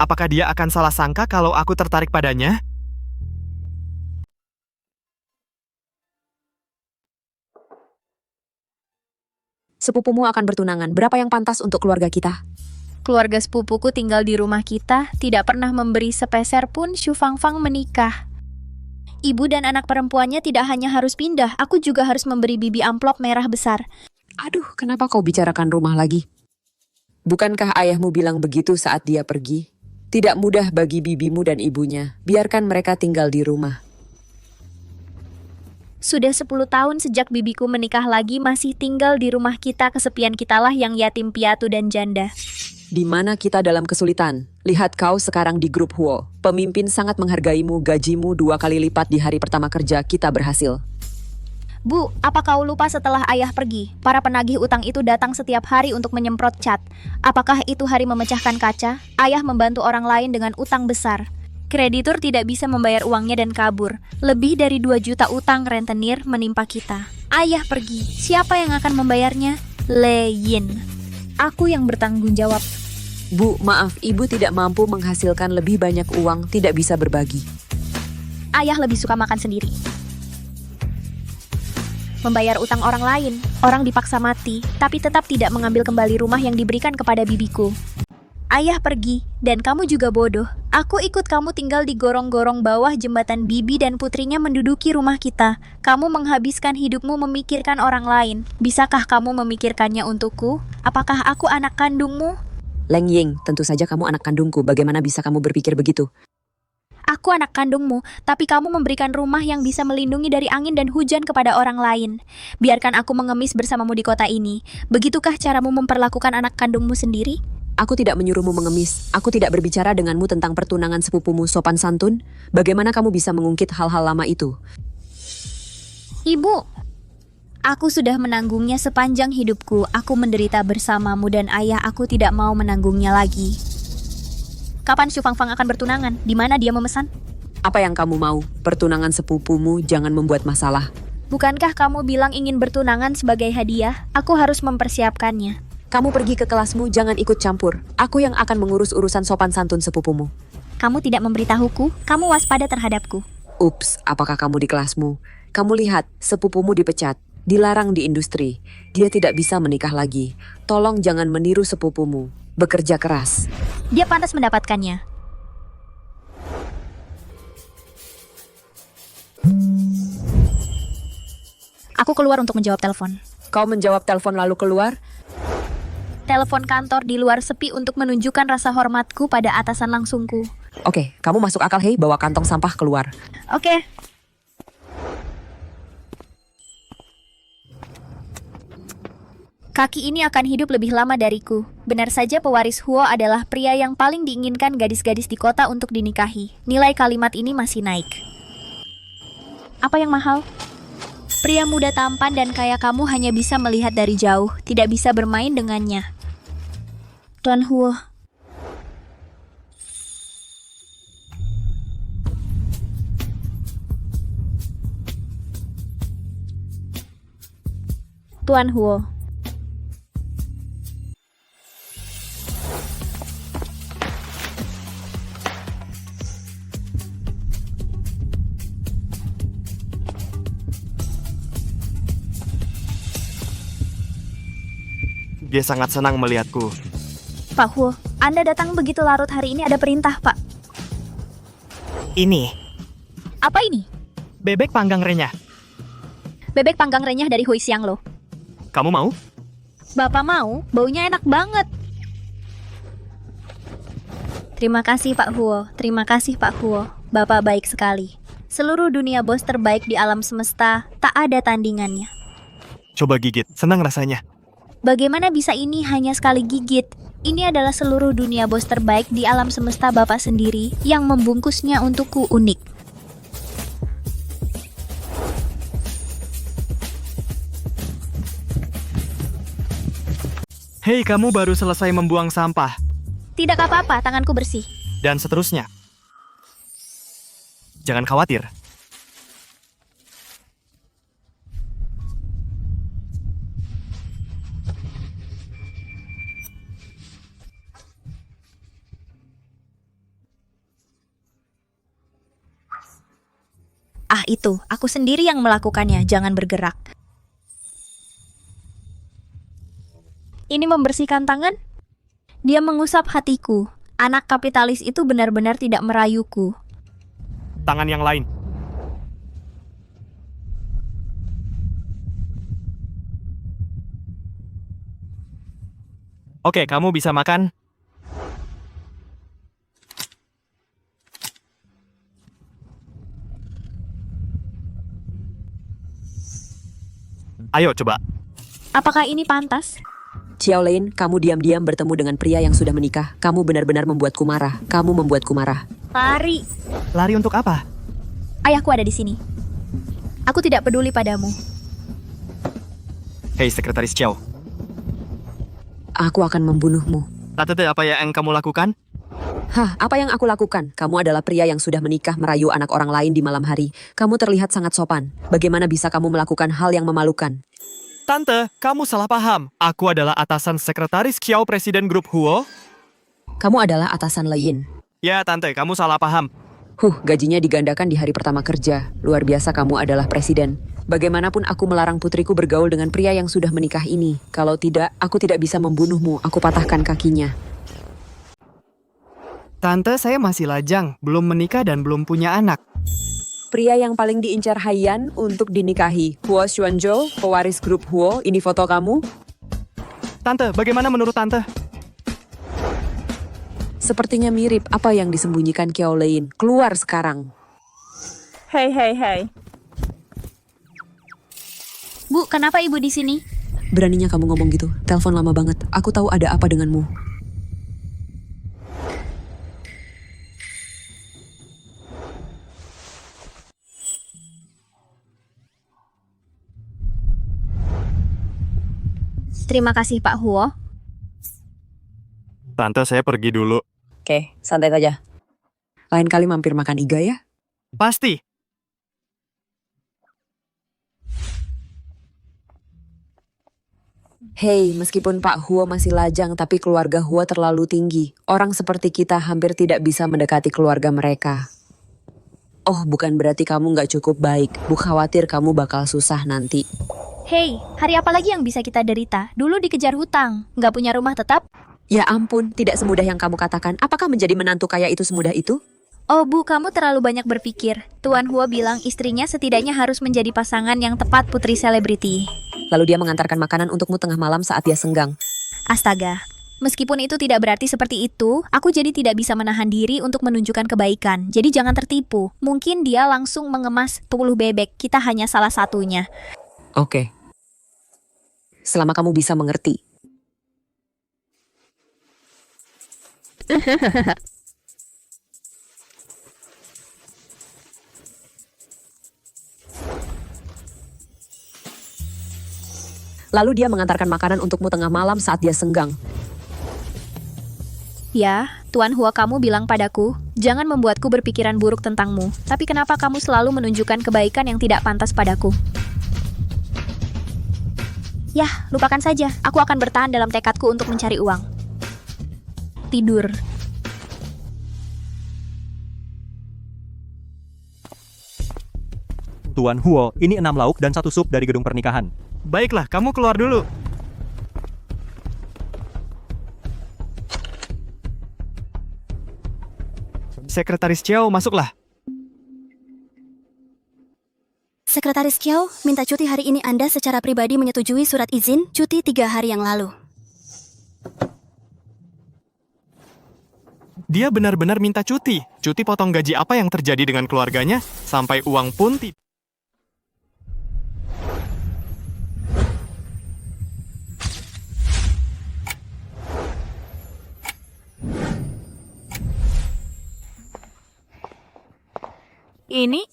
Apakah dia akan salah sangka kalau aku tertarik padanya? Sepupumu akan bertunangan. Berapa yang pantas untuk keluarga kita? Keluarga sepupuku tinggal di rumah kita, tidak pernah memberi sepeser pun Xu Fangfang menikah. Ibu dan anak perempuannya tidak hanya harus pindah, aku juga harus memberi bibi amplop merah besar. Aduh, kenapa kau bicarakan rumah lagi? Bukankah ayahmu bilang begitu saat dia pergi? Tidak mudah bagi bibimu dan ibunya. Biarkan mereka tinggal di rumah. Sudah 10 tahun sejak bibiku menikah lagi, masih tinggal di rumah kita, kesepian kitalah yang yatim piatu dan janda. Di mana kita dalam kesulitan? Lihat kau sekarang di grup Huo. Pemimpin sangat menghargaimu, gajimu 2 kali lipat di hari pertama kerja kita berhasil. Bu, apa kau lupa setelah ayah pergi, para penagih utang itu datang setiap hari untuk menyemprot cat? Apakah itu hari memecahkan kaca? Ayah membantu orang lain dengan utang besar. Kreditur tidak bisa membayar uangnya dan kabur. Lebih dari 2 juta utang rentenir menimpa kita. Ayah pergi, siapa yang akan membayarnya? Le Yin. Aku yang bertanggung jawab. Bu, maaf, ibu tidak mampu menghasilkan lebih banyak uang, tidak bisa berbagi. Ayah lebih suka makan sendiri. Membayar utang orang lain, orang dipaksa mati, tapi tetap tidak mengambil kembali rumah yang diberikan kepada bibiku. Ayah pergi, dan kamu juga bodoh. Aku ikut kamu tinggal di gorong-gorong bawah jembatan bibi dan putrinya menduduki rumah kita. Kamu menghabiskan hidupmu memikirkan orang lain. Bisakah kamu memikirkannya untukku? Apakah aku anak kandungmu? Leng Ying, tentu saja kamu anak kandungku. Bagaimana bisa kamu berpikir begitu? Aku anak kandungmu, tapi kamu memberikan rumah yang bisa melindungi dari angin dan hujan kepada orang lain. Biarkan aku mengemis bersamamu di kota ini. Begitukah caramu memperlakukan anak kandungmu sendiri? Aku tidak menyuruhmu mengemis. Aku tidak berbicara denganmu tentang pertunangan sepupumu sopan santun. Bagaimana kamu bisa mengungkit hal-hal lama itu? Ibu, aku sudah menanggungnya sepanjang hidupku. Aku menderita bersamamu dan ayah aku tidak mau menanggungnya lagi. Kapan Xu Fangfang akan bertunangan? Di mana dia memesan? Apa yang kamu mau? Pertunangan sepupumu jangan membuat masalah. Bukankah kamu bilang ingin bertunangan sebagai hadiah? Aku harus mempersiapkannya. Kamu pergi ke kelasmu, jangan ikut campur. Aku yang akan mengurus urusan sopan santun sepupumu. Kamu tidak memberitahuku, kamu waspada terhadapku. Ups, apakah kamu di kelasmu? Kamu lihat, sepupumu dipecat, dilarang di industri. Dia tidak bisa menikah lagi. Tolong jangan meniru sepupumu. Bekerja keras. Dia pantas mendapatkannya. Aku keluar untuk menjawab telepon. Kau menjawab telepon lalu keluar? Telepon kantor di luar sepi untuk menunjukkan rasa hormatku pada atasan langsungku. Oke, kamu masuk akal, hei, bawa kantong sampah keluar. Oke. Kaki ini akan hidup lebih lama dariku. Benar saja pewaris Huo adalah pria yang paling diinginkan gadis-gadis di kota untuk dinikahi. Nilai kalimat ini masih naik. Apa yang mahal? Pria muda tampan dan kaya kamu hanya bisa melihat dari jauh, tidak bisa bermain dengannya. Tuan Huo. Tuan Huo. Dia sangat senang melihatku. Pak Huo, Anda datang begitu larut hari ini, ada perintah, Pak. Ini, Apa ini? bebek panggang renyah. Bebek panggang renyah dari Hui Xianglo. Kamu mau? Bapak mau? Baunya enak banget. Terima kasih Pak Huo, terima kasih Pak Huo. Bapak baik sekali. Seluruh dunia bos terbaik di alam semesta, tak ada tandingannya. Coba gigit, senang rasanya. Bagaimana bisa ini hanya sekali gigit? Ini adalah seluruh dunia bos terbaik di alam semesta Bapak sendiri yang membungkusnya untukku unik. Hei, kamu baru selesai membuang sampah. Tidak apa-apa, tanganku bersih. Dan seterusnya. Jangan khawatir. Ah itu, aku sendiri yang melakukannya, jangan bergerak. Ini membersihkan tangan? Dia mengusap hatiku. Anak kapitalis itu benar-benar tidak merayuku. Tangan yang lain. Oke, kamu bisa makan. Ayo, coba. Apakah ini pantas? Xiao Lin, kamu diam-diam bertemu dengan pria yang sudah menikah. Kamu benar-benar membuatku marah. Kamu membuatku marah. Lari. Lari untuk apa? Ayahku ada di sini. Aku tidak peduli padamu. Hei, Sekretaris Xiao. Aku akan membunuhmu. Tante, apa yang kamu lakukan? Hah, apa yang aku lakukan? Kamu adalah pria yang sudah menikah merayu anak orang lain di malam hari. Kamu terlihat sangat sopan. Bagaimana bisa kamu melakukan hal yang memalukan? Tante, kamu salah paham. Aku adalah atasan Sekretaris Xiao Presiden Grup Huo. Kamu adalah atasan Leyin. Ya, Tante, kamu salah paham. Gajinya digandakan di hari pertama kerja. Luar biasa kamu adalah presiden. Bagaimanapun aku melarang putriku bergaul dengan pria yang sudah menikah ini. Kalau tidak, aku tidak bisa membunuhmu. Aku patahkan kakinya. Tante, saya masih lajang, belum menikah dan belum punya anak. Pria yang paling diincar Haiyan untuk dinikahi. Huo Xuanzhou, pewaris grup Huo. Ini foto kamu. Tante, bagaimana menurut Tante? Sepertinya mirip. Apa yang disembunyikan Xiao Lin? Keluar sekarang. Hei, hei, hei. Bu, kenapa ibu di sini? Beraninya kamu ngomong gitu. Telepon lama banget. Aku tahu ada apa denganmu. Terima kasih Pak Huo. Tante, saya pergi dulu. Oke, santai saja. Lain kali mampir makan iga ya. Pasti. Hei, meskipun Pak Huo masih lajang, tapi keluarga Huo terlalu tinggi. Orang seperti kita hampir tidak bisa mendekati keluarga mereka. Oh, bukan berarti kamu nggak cukup baik. Bu khawatir kamu bakal susah nanti. Hei, hari apa lagi yang bisa kita derita? Dulu dikejar hutang, nggak punya rumah tetap? Ya ampun, tidak semudah yang kamu katakan. Apakah menjadi menantu kaya itu semudah itu? Oh Bu, kamu terlalu banyak berpikir. Tuan Huo bilang istrinya setidaknya harus menjadi pasangan yang tepat putri selebriti. Lalu dia mengantarkan makanan untukmu tengah malam saat dia senggang. Astaga, meskipun itu tidak berarti seperti itu, aku jadi tidak bisa menahan diri untuk menunjukkan kebaikan. Jadi jangan tertipu. Mungkin dia langsung mengemas 10 bebek, kita hanya salah satunya. Oke. Selama kamu bisa mengerti. Lalu dia mengantarkan makanan untukmu tengah malam saat dia senggang. Ya, Tuan Hua kamu bilang padaku, jangan membuatku berpikiran buruk tentangmu. Tapi kenapa kamu selalu menunjukkan kebaikan yang tidak pantas padaku? Yah, lupakan saja. Aku akan bertahan dalam tekadku untuk mencari uang. Tidur. Tuan Huo, ini 6 lauk dan 1 sup dari gedung pernikahan. Baiklah, kamu keluar dulu. Sekretaris Chiao, masuklah. Sekretaris Kiao, minta cuti hari ini Anda secara pribadi menyetujui surat izin cuti 3 hari yang lalu. Dia benar-benar minta cuti. Cuti potong gaji apa yang terjadi dengan keluarganya, sampai uang pun tidak.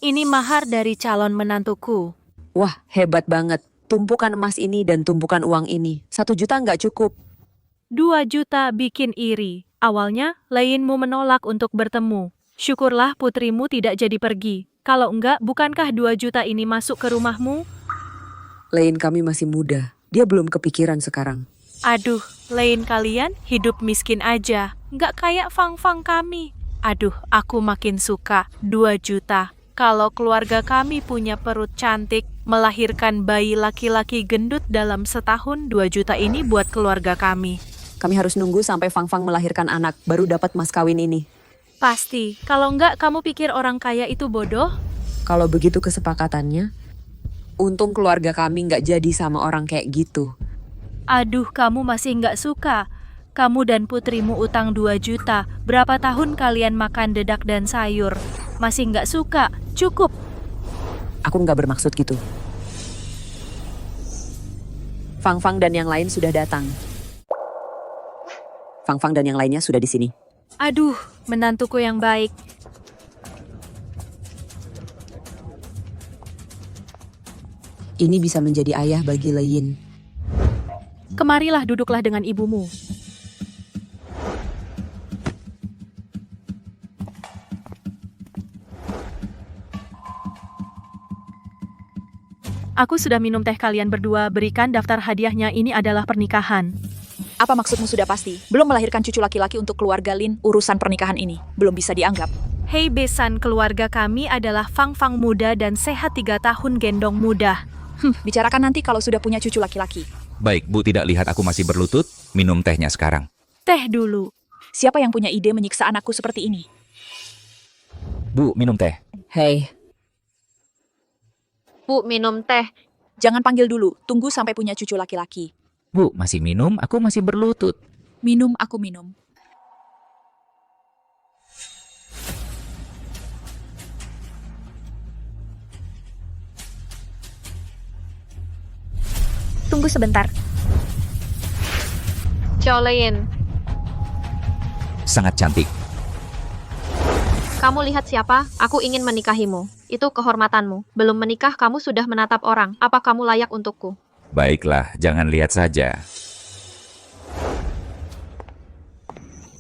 Ini mahar dari calon menantuku. Wah, hebat banget. Tumpukan emas ini dan tumpukan uang ini. 1 juta nggak cukup. 2 juta bikin iri. Awalnya, Leinmu menolak untuk bertemu. Syukurlah putrimu tidak jadi pergi. Kalau enggak, bukankah 2 juta ini masuk ke rumahmu? Lein kami masih muda. Dia belum kepikiran sekarang. Aduh, Lein kalian hidup miskin aja. Nggak kayak Fang-Fang kami. Aduh, aku makin suka 2 juta. Kalau keluarga kami punya perut cantik, melahirkan bayi laki-laki gendut dalam setahun, 2 juta ini buat keluarga kami. Kami harus nunggu sampai Fang-Fang melahirkan anak, baru dapat mas kawin ini. Pasti. Kalau enggak, kamu pikir orang kaya itu bodoh? Kalau begitu kesepakatannya, untung keluarga kami nggak jadi sama orang kayak gitu. Aduh, kamu masih nggak suka. Kamu dan putrimu utang 2 juta. Berapa tahun kalian makan dedak dan sayur? Masih nggak suka? Cukup. Aku nggak bermaksud gitu. Fang-Fang dan yang lain sudah datang. Fang-Fang dan yang lainnya sudah di sini. Aduh, menantuku yang baik. Ini bisa menjadi ayah bagi Lein. Kemarilah, duduklah dengan ibumu. Aku sudah minum teh kalian berdua, berikan daftar hadiahnya, ini adalah pernikahan. Apa maksudmu sudah pasti? Belum melahirkan cucu laki-laki untuk keluarga Lin, urusan pernikahan ini belum bisa dianggap. Hei besan, keluarga kami adalah Fang-Fang muda dan sehat 3 tahun gendong muda. Bicarakan nanti kalau sudah punya cucu laki-laki. Baik, Bu, tidak lihat aku masih berlutut? Minum tehnya sekarang. Teh dulu. Siapa yang punya ide menyiksa anakku seperti ini? Bu, minum teh. Hei. Bu, minum teh. Jangan panggil dulu, tunggu sampai punya cucu laki-laki. Bu, masih minum? Aku masih berlutut. Minum, aku minum. Tunggu sebentar. Lein, Sangat cantik. kamu lihat siapa? Aku ingin menikahimu. Itu kehormatanmu. Belum menikah kamu sudah menatap orang. Apa kamu layak untukku? Baiklah, jangan lihat saja.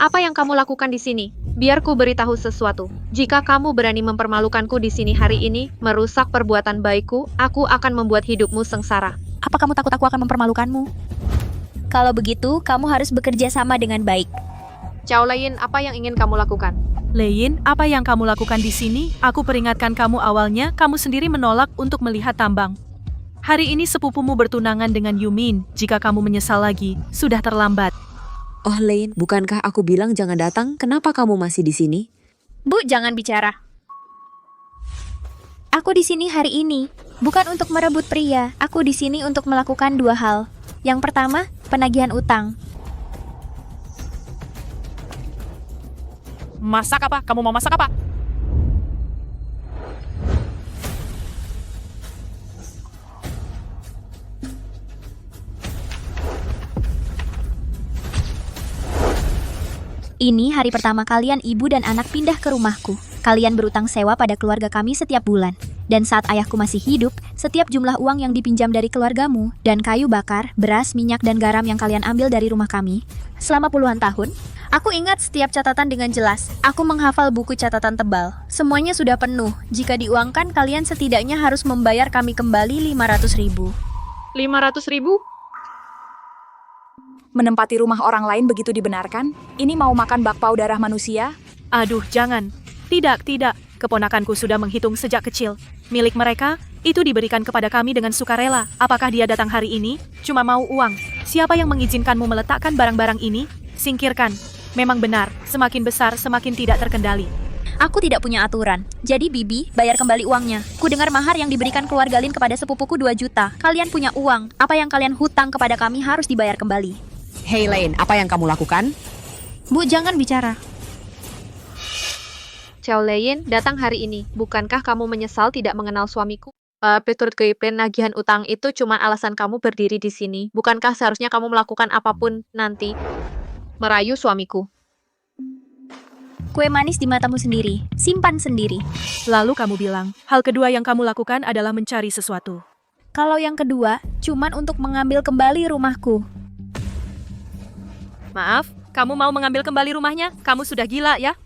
Apa yang kamu lakukan di sini? Biar ku beritahu sesuatu. Jika kamu berani mempermalukanku di sini hari ini, merusak perbuatan baikku, aku akan membuat hidupmu sengsara. Apa kamu takut aku akan mempermalukanmu? Kalau begitu, kamu harus bekerja sama dengan baik. Lein, apa yang ingin kamu lakukan? Lein, apa yang kamu lakukan di sini? Aku peringatkan kamu awalnya, kamu sendiri menolak untuk melihat tambang. Hari ini sepupumu bertunangan dengan Yumin. Jika kamu menyesal lagi, sudah terlambat. Oh Lein, bukankah aku bilang jangan datang? Kenapa kamu masih di sini? Bu, jangan bicara. Aku di sini hari ini, bukan untuk merebut pria. Aku di sini untuk melakukan 2 hal. Yang pertama, penagihan utang. Masak apa? Kamu mau masak apa? Ini hari pertama kalian ibu dan anak pindah ke rumahku. Kalian berutang sewa pada keluarga kami setiap bulan. Dan saat ayahku masih hidup, setiap jumlah uang yang dipinjam dari keluargamu, dan kayu bakar, beras, minyak, dan garam yang kalian ambil dari rumah kami, selama puluhan tahun, aku ingat setiap catatan dengan jelas. Aku menghafal buku catatan tebal. Semuanya sudah penuh. Jika diuangkan, kalian setidaknya harus membayar kami kembali 500.000. 500.000? Menempati rumah orang lain begitu dibenarkan? Ini mau makan bakpao darah manusia? Aduh, jangan. Tidak. Keponakanku sudah menghitung sejak kecil. Milik mereka, itu diberikan kepada kami dengan sukarela. Apakah dia datang hari ini? Cuma mau uang. Siapa yang mengizinkanmu meletakkan barang-barang ini? Singkirkan. Memang benar, semakin besar semakin tidak terkendali. Aku tidak punya aturan. Jadi Bibi, bayar kembali uangnya. Ku dengar mahar yang diberikan keluarga Lin kepada sepupuku 2 juta. Kalian punya uang. Apa yang kalian hutang kepada kami harus dibayar kembali. Hei Lane, apa yang kamu lakukan? Bu, jangan bicara. Xiao Leyin datang hari ini. Bukankah kamu menyesal tidak mengenal suamiku? Petur penagihan utang itu cuma alasan kamu berdiri di sini. Bukankah seharusnya kamu melakukan apapun nanti? Merayu suamiku. Kue manis di matamu sendiri. Simpan sendiri. Lalu kamu bilang, hal kedua yang kamu lakukan adalah mencari sesuatu. Kalau yang kedua, cuman untuk mengambil kembali rumahku. Maaf, kamu mau mengambil kembali rumahnya? Kamu sudah gila ya?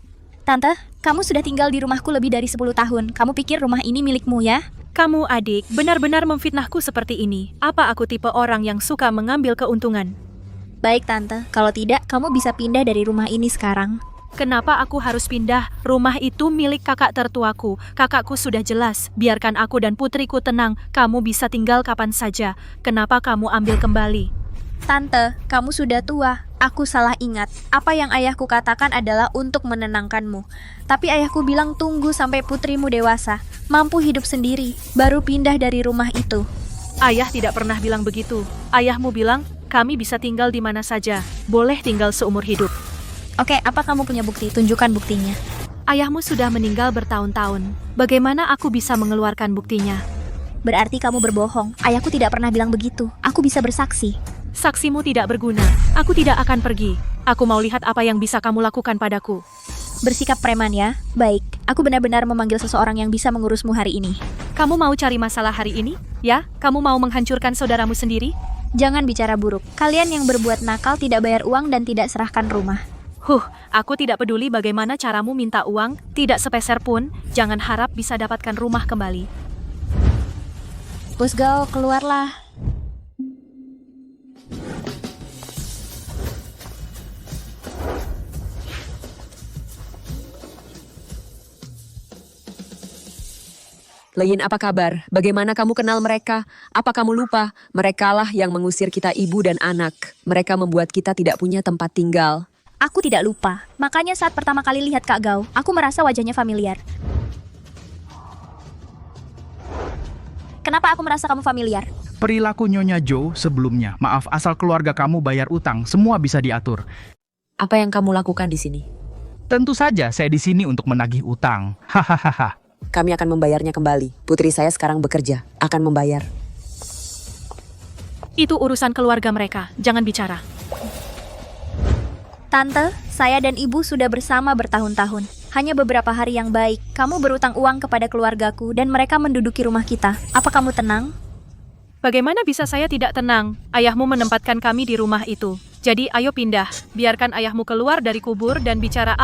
Tante, kamu sudah tinggal di rumahku lebih dari 10 tahun. Kamu pikir rumah ini milikmu ya? Kamu adik, benar-benar memfitnahku seperti ini. Apa aku tipe orang yang suka mengambil keuntungan? Baik Tante, kalau tidak, kamu bisa pindah dari rumah ini sekarang. Kenapa aku harus pindah? Rumah itu milik kakak tertuaku. Kakakku sudah jelas. Biarkan aku dan putriku tenang. Kamu bisa tinggal kapan saja. Kenapa kamu ambil kembali? Tante, kamu sudah tua. Aku salah ingat. Apa yang ayahku katakan adalah untuk menenangkanmu. Tapi ayahku bilang tunggu sampai putrimu dewasa, mampu hidup sendiri, baru pindah dari rumah itu. Ayah tidak pernah bilang begitu. Ayahmu bilang, kami bisa tinggal di mana saja. Boleh tinggal seumur hidup. Oke, apa kamu punya bukti? Tunjukkan buktinya. Ayahmu sudah meninggal bertahun-tahun. Bagaimana aku bisa mengeluarkan buktinya? Berarti kamu berbohong. Ayahku tidak pernah bilang begitu. Aku bisa bersaksi. Saksimu tidak berguna. Aku tidak akan pergi. Aku mau lihat apa yang bisa kamu lakukan padaku. Bersikap preman ya? Baik, aku benar-benar memanggil seseorang yang bisa mengurusmu hari ini. Kamu mau cari masalah hari ini? Ya? Kamu mau menghancurkan saudaramu sendiri? Jangan bicara buruk. Kalian yang berbuat nakal tidak bayar uang dan tidak serahkan rumah. Aku tidak peduli bagaimana caramu minta uang, tidak sepeser pun. Jangan harap bisa dapatkan rumah kembali. Bos Gao, keluarlah. Leyin, apa kabar? Bagaimana kamu kenal mereka? Apa kamu lupa? Merekalah yang mengusir kita ibu dan anak. Mereka membuat kita tidak punya tempat tinggal. Aku tidak lupa. Makanya saat pertama kali lihat Kak Gao, aku merasa wajahnya familiar. Kenapa aku merasa kamu familiar? Perilaku Nyonya Joe sebelumnya. Maaf, asal keluarga kamu bayar utang, semua bisa diatur. Apa yang kamu lakukan di sini? Tentu saja saya di sini untuk menagih utang. Hahaha. Kami akan membayarnya kembali. Putri saya sekarang bekerja, akan membayar. Itu urusan keluarga mereka, jangan bicara. Tante, saya dan ibu sudah bersama bertahun-tahun. Hanya beberapa hari yang baik, kamu berutang uang kepada keluargaku dan mereka menduduki rumah kita. Apa kamu tenang? Bagaimana bisa saya tidak tenang? Ayahmu menempatkan kami di rumah itu. Jadi ayo pindah, biarkan ayahmu keluar dari kubur dan bicara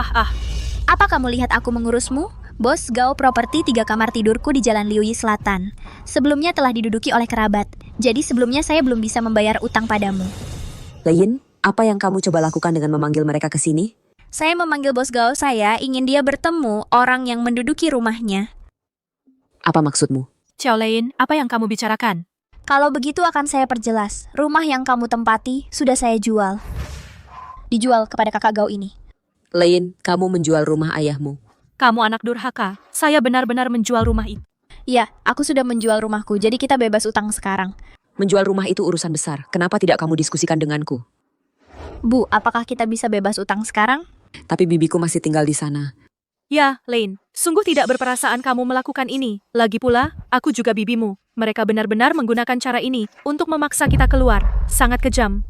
Apa kamu lihat aku mengurusmu? Bos Gao Properti 3 kamar tidurku di Jalan Liuyi Selatan. Sebelumnya telah diduduki oleh kerabat. Jadi sebelumnya saya belum bisa membayar utang padamu. Leyin, apa yang kamu coba lakukan dengan memanggil mereka ke sini? Saya memanggil Bos Gao, saya ingin dia bertemu orang yang menduduki rumahnya. Apa maksudmu? Xiao Leyin, apa yang kamu bicarakan? Kalau begitu akan saya perjelas. Rumah yang kamu tempati sudah saya jual. Dijual kepada kakak Gao ini. Leyin, kamu menjual rumah ayahmu. Kamu anak durhaka. Saya benar-benar menjual rumah itu. Iya, aku sudah menjual rumahku, jadi kita bebas utang sekarang. Menjual rumah itu urusan besar. Kenapa tidak kamu diskusikan denganku? Bu, apakah kita bisa bebas utang sekarang? Tapi bibiku masih tinggal di sana. Ya, Lane. Sungguh tidak berperasaan kamu melakukan ini. Lagi pula, aku juga bibimu. Mereka benar-benar menggunakan cara ini untuk memaksa kita keluar. Sangat kejam.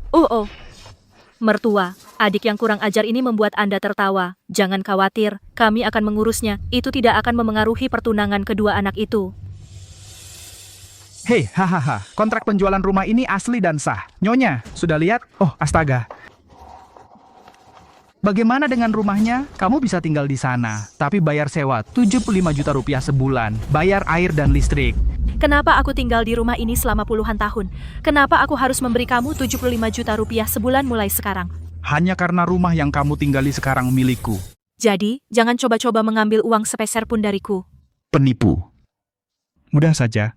Mertua, adik yang kurang ajar ini membuat Anda tertawa. Jangan khawatir, kami akan mengurusnya. Itu tidak akan memengaruhi pertunangan kedua anak itu. Hei, hahaha, kontrak penjualan rumah ini asli dan sah. Nyonya, sudah lihat? Oh, astaga. Bagaimana dengan rumahnya? Kamu bisa tinggal di sana, tapi bayar sewa 75 juta rupiah sebulan, bayar air dan listrik. Kenapa aku tinggal di rumah ini selama puluhan tahun? Kenapa aku harus memberi kamu 75 juta rupiah sebulan mulai sekarang? Hanya karena rumah yang kamu tinggali sekarang milikku. Jadi, jangan coba-coba mengambil uang sepeser pun dariku. Penipu. Mudah saja.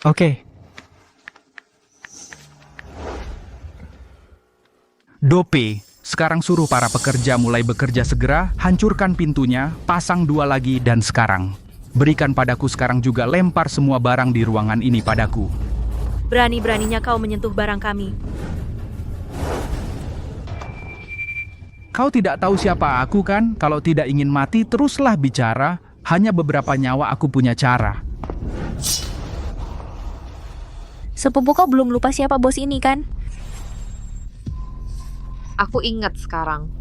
Oke. Dope, sekarang suruh para pekerja mulai bekerja segera, hancurkan pintunya, pasang 2 lagi dan sekarang. Berikan padaku sekarang juga, lempar semua barang di ruangan ini padaku. Berani-beraninya kau menyentuh barang kami. Kau tidak tahu siapa aku kan? Kalau tidak ingin mati, teruslah bicara. Hanya beberapa nyawa aku punya cara. Sepupu kau belum lupa siapa bos ini kan? Aku ingat sekarang.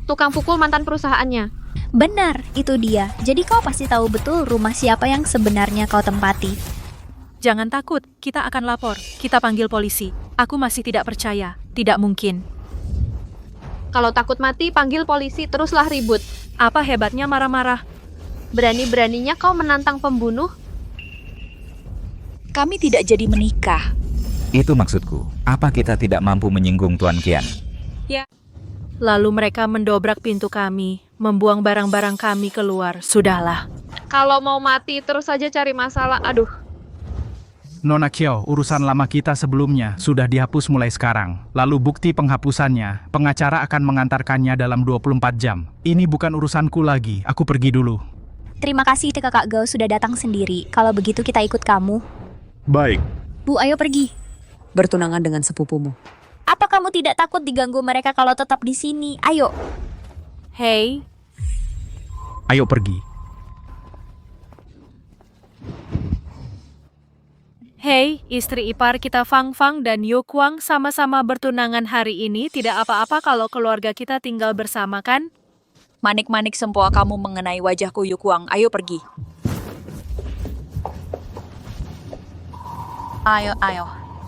Tukang pukul mantan perusahaannya. Benar, itu dia. Jadi kau pasti tahu betul rumah siapa yang sebenarnya kau tempati. Jangan takut, kita akan lapor. Kita panggil polisi. Aku masih tidak percaya. Tidak mungkin. Kalau takut mati, panggil polisi, teruslah ribut. Apa hebatnya marah-marah? Berani-beraninya kau menantang pembunuh? Kami tidak jadi menikah. Itu maksudku. Apa kita tidak mampu menyinggung Tuan Qian? Ya. Lalu mereka mendobrak pintu kami, membuang barang-barang kami keluar. Sudahlah. Kalau mau mati, terus saja cari masalah. Aduh. Nona Qiao, urusan lama kita sebelumnya sudah dihapus mulai sekarang. Lalu bukti penghapusannya, pengacara akan mengantarkannya dalam 24 jam. Ini bukan urusanku lagi, aku pergi dulu. Terima kasih Kakak Gao sudah datang sendiri. Kalau begitu kita ikut kamu. Baik. Bu, ayo pergi. Bertunangan dengan sepupumu. Apa kamu tidak takut diganggu mereka kalau tetap di sini? Ayo. Hei. Ayo pergi. Hei, istri ipar kita Fang Fang dan Yu Kuang sama-sama bertunangan hari ini. Tidak apa-apa kalau keluarga kita tinggal bersama kan? Manik-manik sempoa kamu mengenai wajahku, Yukuang. Ayo pergi. Ayo.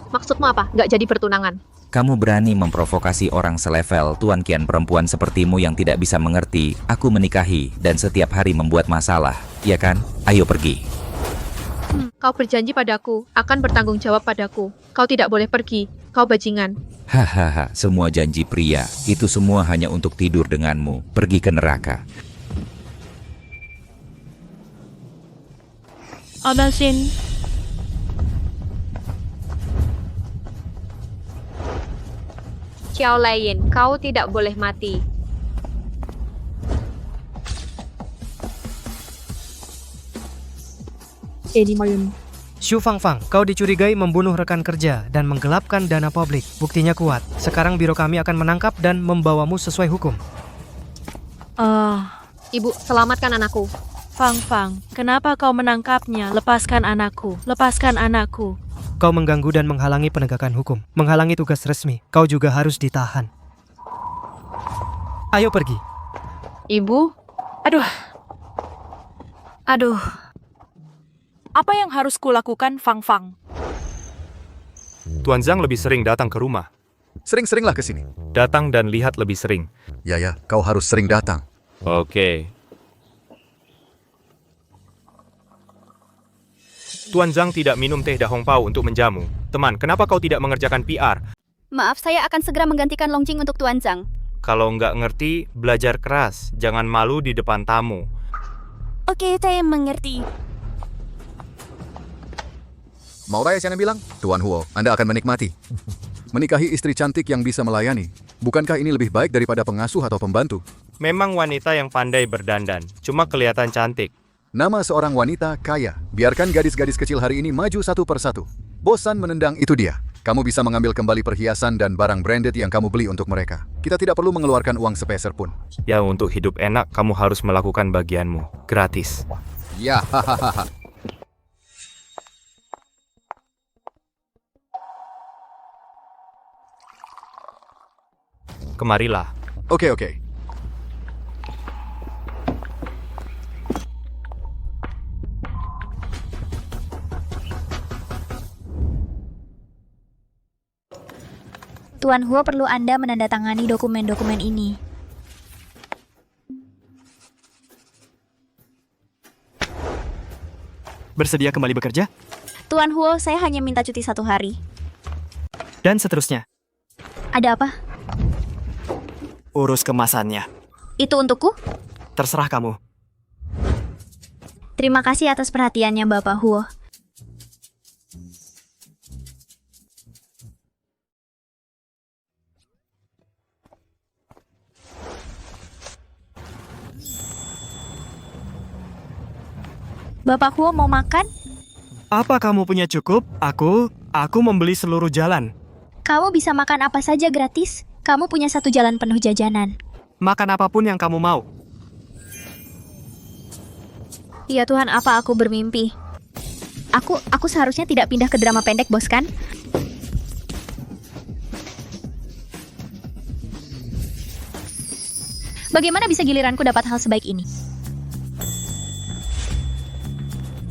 Maksudmu apa? Nggak jadi bertunangan? Kamu berani memprovokasi orang selevel Tuan Qian perempuan sepertimu yang tidak bisa mengerti. Aku menikahi dan setiap hari membuat masalah. Ya kan? Ayo pergi. Kau berjanji padaku, akan bertanggung jawab padaku. Kau tidak boleh pergi. Kau bajingan. Hahaha, semua janji pria. Itu semua hanya untuk tidur denganmu. Pergi ke neraka. Obasin. Xiao Lain, kau tidak boleh mati. Xu Fangfang, kau dicurigai membunuh rekan kerja dan menggelapkan dana publik. Buktinya kuat. Sekarang biro kami akan menangkap dan membawamu sesuai hukum. Ibu, selamatkan anakku. Fang Fang, kenapa kau menangkapnya? Lepaskan anakku. Lepaskan anakku. Kau mengganggu dan menghalangi penegakan hukum. Menghalangi tugas resmi. Kau juga harus ditahan. Ayo pergi. Ibu? Aduh. Apa yang harus kulakukan, Fang Fang? Tuan Zhang lebih sering datang ke rumah. Sering-seringlah ke sini. Datang dan lihat lebih sering. Ya, kau harus sering datang. Oke. Tuan Zhang tidak minum teh dahong pau untuk menjamu. Teman, kenapa kau tidak mengerjakan PR? Maaf, saya akan segera menggantikan Longjing untuk Tuan Zhang. Kalau nggak ngerti, belajar keras. Jangan malu di depan tamu. Oke, saya mengerti. Mau Raya Siana bilang, Tuan Huo, Anda akan menikmati. Menikahi istri cantik yang bisa melayani. Bukankah ini lebih baik daripada pengasuh atau pembantu? Memang wanita yang pandai berdandan, cuma kelihatan cantik. Nama seorang wanita kaya. Biarkan gadis-gadis kecil hari ini maju satu persatu. Bosan menendang, itu dia. Kamu bisa mengambil kembali perhiasan dan barang branded yang kamu beli untuk mereka. Kita tidak perlu mengeluarkan uang sepeser pun. Ya, untuk hidup enak, kamu harus melakukan bagianmu. Gratis. Ya, hahaha. Kemarilah. Oke. Tuan Huo perlu Anda menandatangani dokumen-dokumen ini. Bersedia kembali bekerja? Tuan Huo, saya hanya minta cuti 1 hari. Dan seterusnya. Ada apa? Urus kemasannya. Itu untukku? Terserah kamu. Terima kasih atas perhatiannya, Bapak Huo. Bapak Huo mau makan? Apa kamu punya cukup? Aku membeli seluruh jalan. Kamu bisa makan apa saja gratis. Kamu punya 1 jalan penuh jajanan. Makan apapun yang kamu mau. Ya Tuhan, apa aku bermimpi? Aku seharusnya tidak pindah ke drama pendek, bos kan? Bagaimana bisa giliranku dapat hal sebaik ini?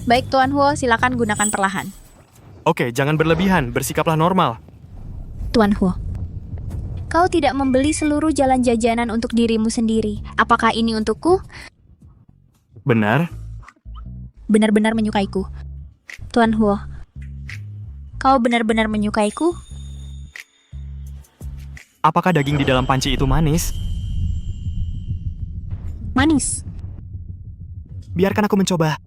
Baik Tuan Huo, silakan gunakan perlahan. Oke, jangan berlebihan, bersikaplah normal. Tuan Huo, kau tidak membeli seluruh jalan jajanan untuk dirimu sendiri. Apakah ini untukku? Benar? Benar-benar menyukaiku. Tuan Huo, kau benar-benar menyukaiku? Apakah daging di dalam panci itu manis? Manis. Biarkan aku mencoba.